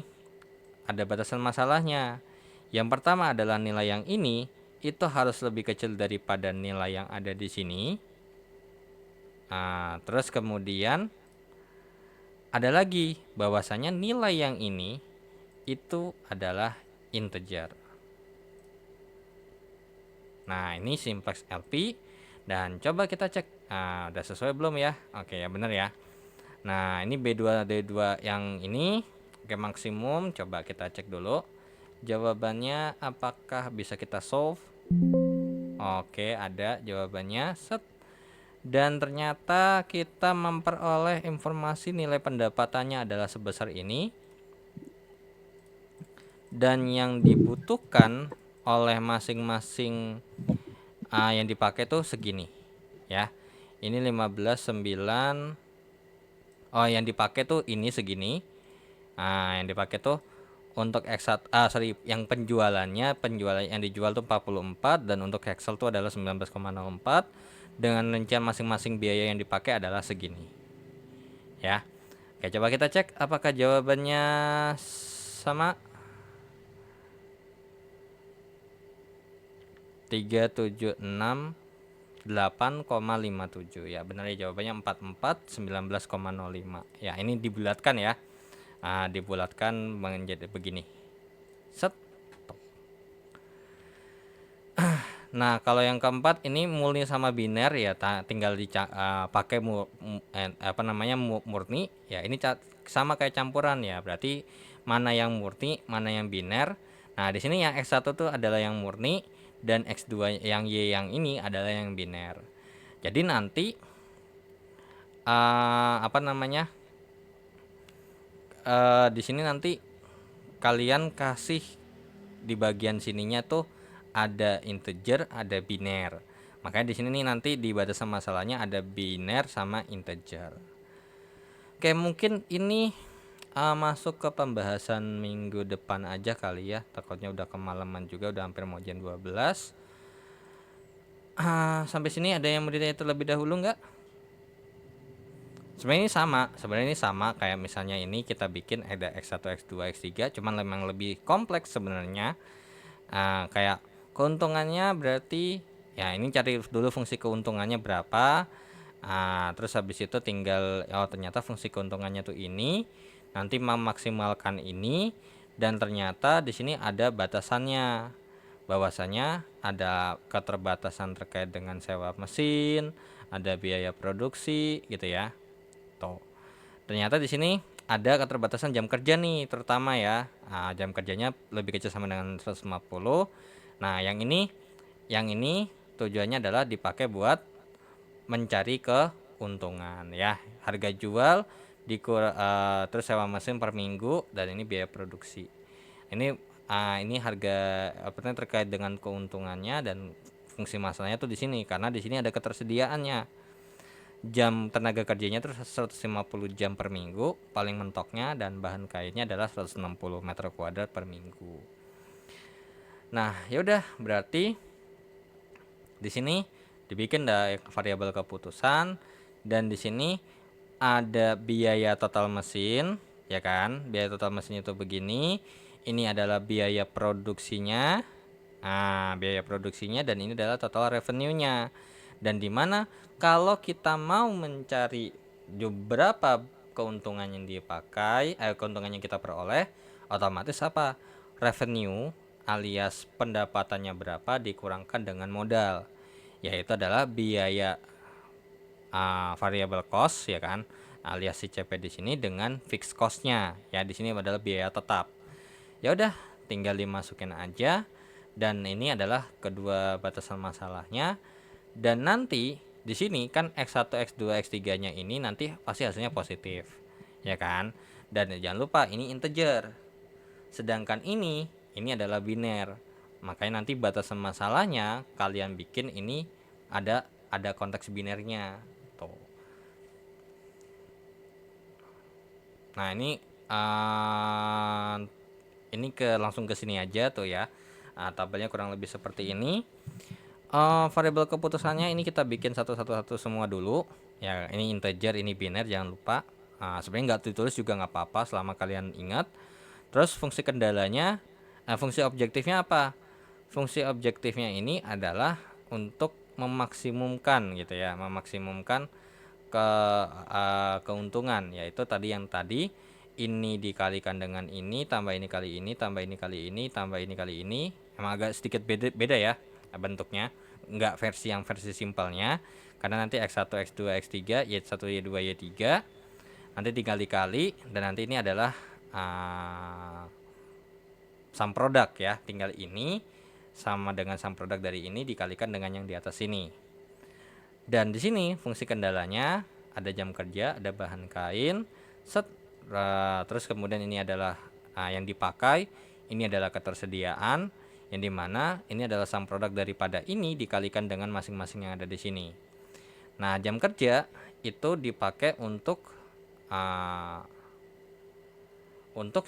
ada batasan masalahnya, Yang pertama adalah nilai yang ini itu harus lebih kecil daripada nilai yang ada di sini. Nah, terus kemudian ada lagi bahwasanya nilai yang ini itu adalah integer. Nah, ini simplex LP dan coba kita cek. Nah, udah sesuai belum ya? Oke, ya benar ya. Nah, ini B2 D2 yang ini oke maksimum, coba kita cek dulu. Jawabannya apakah bisa kita solve? Oke, ada jawabannya. Set. Dan ternyata kita memperoleh informasi nilai pendapatannya adalah sebesar ini. Dan yang dibutuhkan oleh masing-masing yang dipakai tuh segini ya. Ini 15,9. Oh, yang dipakai tuh ini segini. Nah, yang dipakai tuh untuk yang penjualannya yang dijual tuh 44 dan untuk Excel tuh adalah 19,04 dengan rincian masing-masing biaya yang dipakai adalah segini. Ya. Oke, coba kita cek apakah jawabannya sama. 376,8,57 ya, benar ya, jawabannya 44,19,05 ya. Ini dibulatkan ya, dibulatkan menjadi begini, set. Nah, kalau yang keempat ini murni sama biner ya, tinggal pakai murni ya. Ini sama kayak campuran ya, berarti mana yang murni mana yang biner. Nah, di sini yang X1 tuh adalah yang murni dan X2 yang Y yang ini adalah yang biner. Jadi nanti di sini nanti kalian kasih di bagian sininya tuh ada integer, ada biner. Makanya di sini nih nanti di batasan masalahnya ada biner sama integer. Oke, mungkin ini masuk ke pembahasan minggu depan aja kali ya. Takutnya udah kemalaman juga, udah hampir mau jam 12. Sampai sini ada yang mau ditanya terlebih dahulu nggak? Sebenarnya ini sama kayak misalnya ini kita bikin ada X1, X2, X3, cuman memang lebih kompleks sebenarnya. Kayak keuntungannya berarti ya ini cari dulu fungsi keuntungannya berapa. Terus habis itu tinggal ternyata fungsi keuntungannya tuh ini, nanti memaksimalkan ini, dan ternyata di sini ada batasannya. Bahwasanya ada keterbatasan terkait dengan sewa mesin, ada biaya produksi gitu ya. Tuh. Ternyata di sini ada keterbatasan jam kerja nih, terutama ya. Jam kerjanya lebih kecil sama dengan 150. Nah, yang ini tujuannya adalah dipakai buat mencari keuntungan ya. Harga jual terus sewa mesin per minggu, dan ini biaya produksi. Ini harga terkait dengan keuntungannya, dan fungsi masalahnya tuh di sini karena di sini ada ketersediaannya. Jam tenaga kerjanya terus 150 jam per minggu paling mentoknya, dan bahan kainnya adalah 160 meter kuadrat per minggu. Nah, yaudah berarti di sini dibikin variabel keputusan, dan di sini ada biaya total mesin ya kan. Biaya total mesin itu begini. Ini adalah biaya produksinya. Biaya produksinya, dan ini adalah total revenue-nya. Dan dimana kalau kita mau mencari berapa keuntungan yang dipakai, keuntungan yang kita peroleh, otomatis apa? Revenue alias pendapatannya berapa dikurangkan dengan modal, yaitu adalah biaya variable cost ya kan, alias si CP di sini dengan fixed cost-nya ya. Di sini adalah biaya tetap. Ya udah, tinggal dimasukin aja, dan ini adalah kedua batasan masalahnya. Dan nanti di sini kan X1, X2, X3-nya ini nanti pasti hasilnya positif. Ya kan? Dan jangan lupa ini integer. Sedangkan ini adalah biner. Makanya nanti batasan masalahnya kalian bikin ini ada konteks binernya. Tuh. Nah, ini langsung ke sini aja tuh ya. Tabelnya kurang lebih seperti ini. Variabel keputusannya ini kita bikin satu-satu semua dulu ya. Ini integer, ini biner, jangan lupa. Sebenarnya nggak ditulis juga nggak apa-apa selama kalian ingat. Terus fungsi kendalanya Nah, fungsi objektifnya apa? Fungsi objektifnya ini adalah untuk memaksimumkan gitu ya, memaksimumkan keuntungan, yaitu tadi ini dikalikan dengan ini tambah ini kali ini tambah ini kali ini tambah ini kali ini. Emang agak sedikit beda ya bentuknya, nggak versi simpelnya, karena nanti x1 x2 x3 y1 y2 y3 nanti dikali-kali, dan nanti ini adalah sum produk ya, tinggal ini sama dengan sum produk dari ini dikalikan dengan yang di atas ini. Dan di sini fungsi kendalanya ada jam kerja, ada bahan kain, terus kemudian ini adalah yang dipakai, ini adalah ketersediaan, yang dimana ini adalah sum produk daripada ini dikalikan dengan masing-masing yang ada di sini. Nah, jam kerja itu dipakai untuk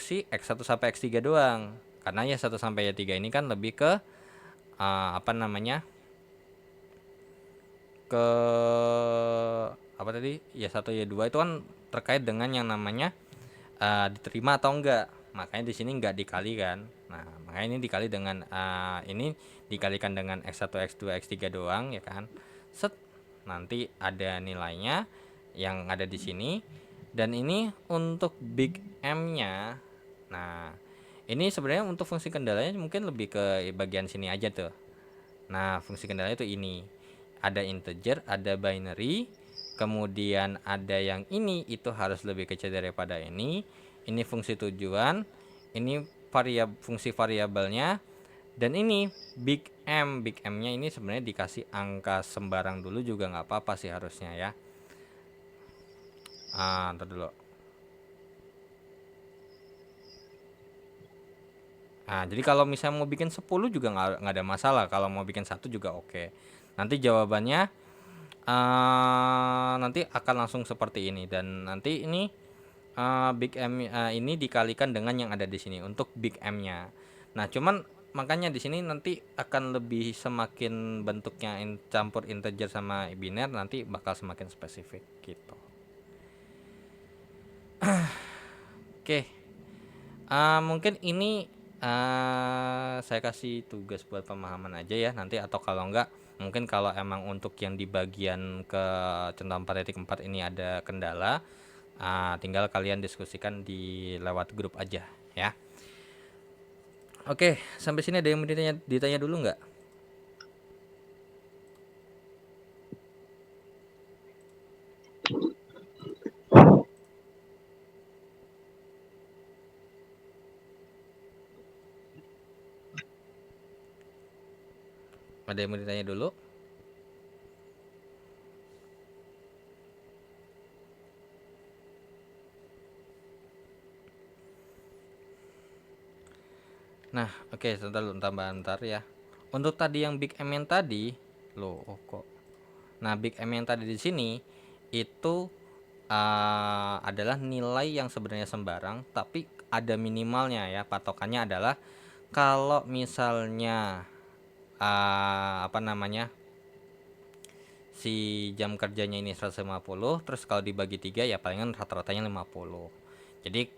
si X1 sampai X3 doang. Karena ya 1 sampai Y3 ini kan lebih ke ke apa tadi? Y1 Y2 itu kan terkait dengan yang namanya diterima atau enggak. Makanya di sini enggak dikali kan. Nah, makanya ini dikali dengan ini dikalikan dengan X1 X2 X3 doang ya kan. Nanti ada nilainya yang ada di sini. Dan ini untuk big M-nya. Nah, ini sebenarnya untuk fungsi kendalanya mungkin lebih ke bagian sini aja tuh. Nah, fungsi kendalanya itu ini. Ada integer, ada binary, kemudian ada yang ini itu harus lebih kecil daripada ini. Ini fungsi tujuan, ini fungsi variabelnya, dan ini big M. Big M-nya ini sebenarnya dikasih angka sembarang dulu juga nggak apa-apa sih harusnya ya. Ntar dulu. Jadi kalau misalnya mau bikin 10 juga nggak ada masalah. Kalau mau bikin 1 juga oke. Nanti jawabannya nanti akan langsung seperti ini, dan nanti ini big M ini dikalikan dengan yang ada di sini untuk big M-nya. Nah, cuman makanya di sini nanti akan lebih semakin bentuknya campur integer sama biner, nanti bakal semakin spesifik gitu. Oke. Mungkin ini saya kasih tugas buat pemahaman aja ya nanti, atau kalau enggak mungkin kalau emang untuk yang di bagian ke contoh 4.4 ini ada kendala, tinggal kalian diskusikan di lewat grup aja ya. Oke, sampai sini ada yang mau ditanya dulu nggak? Ada yang mau ditanya dulu? Nah, oke, bentar ya. Untuk tadi yang big M yang tadi, kok. Nah, big M yang tadi di sini itu adalah nilai yang sebenarnya sembarang, tapi ada minimalnya ya. Patokannya adalah kalau misalnya si jam kerjanya ini 150, terus kalau dibagi 3 ya palingan rata-ratanya 50. Jadi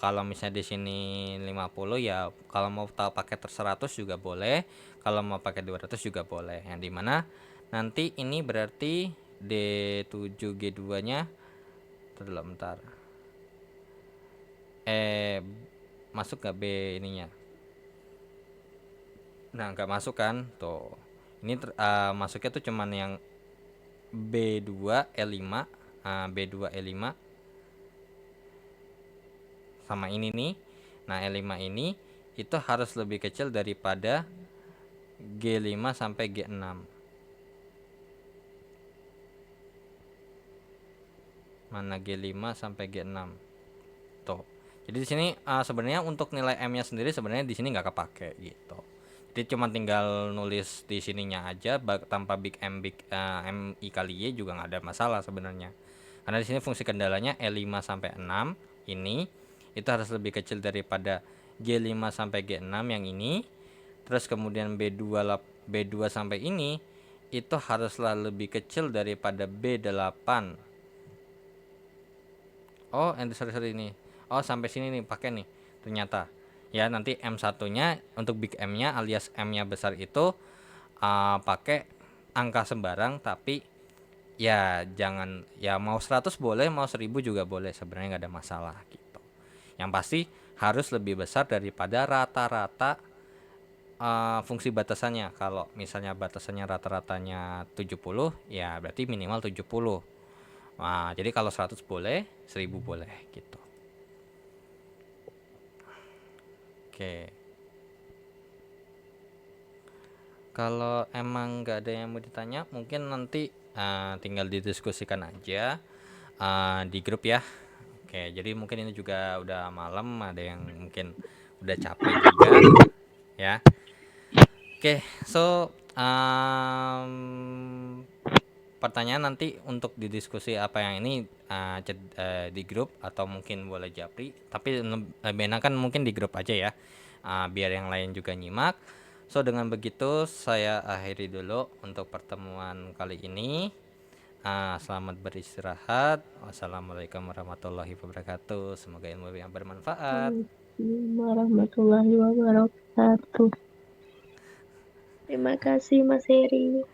kalau misalnya di sini 50 ya, kalau mau pakai 100 juga boleh, kalau mau pakai 200 juga boleh. Yang dimana nanti ini berarti D7G2-nya bentar. Masuk gak B ininya? Nah, nggak masuk kan? Tuh. Ini masuknya tuh cuman yang B2E5, B2E5 sama ini nih. Nah, E5 ini itu harus lebih kecil daripada G5 sampai G6. Mana G5 sampai G6? Tuh. Jadi di sini sebenarnya untuk nilai M-nya sendiri sebenarnya di sini nggak kepake gitu. Jadi cuma tinggal nulis di sininya aja tanpa big M M I kali Y juga nggak ada masalah sebenarnya. Karena di sini fungsi kendalanya E5 sampai 6 ini itu harus lebih kecil daripada G5 sampai G6 yang ini. Terus kemudian B2 sampai ini itu haruslah lebih kecil daripada B8. Oh, sorry ini. Oh, sampai sini nih pakai nih ternyata. Ya, nanti M1-nya untuk big M-nya alias M-nya besar itu pakai angka sembarang, tapi ya jangan, ya mau 100 boleh, mau 1000 juga boleh, sebenarnya nggak ada masalah gitu. Yang pasti harus lebih besar daripada rata-rata fungsi batasannya. Kalau misalnya batasannya rata-ratanya 70, ya berarti minimal 70. Nah, jadi kalau 100 boleh, 1000 boleh gitu. Oke. Kalau emang nggak ada yang mau ditanya, mungkin nanti tinggal didiskusikan aja di grup ya. Oke, jadi mungkin ini juga udah malam, ada yang mungkin udah capek juga ya. Oke, so pertanyaan nanti untuk didiskusi apa yang ini di grup atau mungkin boleh japri, tapi lebih enak kan mungkin di grup aja ya, biar yang lain juga nyimak. So dengan begitu saya akhiri dulu untuk pertemuan kali ini. Selamat beristirahat. Wassalamualaikum warahmatullahi wabarakatuh. Semoga ilmu yang bermanfaat. Waalaikumsalam warahmatullahi wabarakatuh. Terima kasih Mas Heri.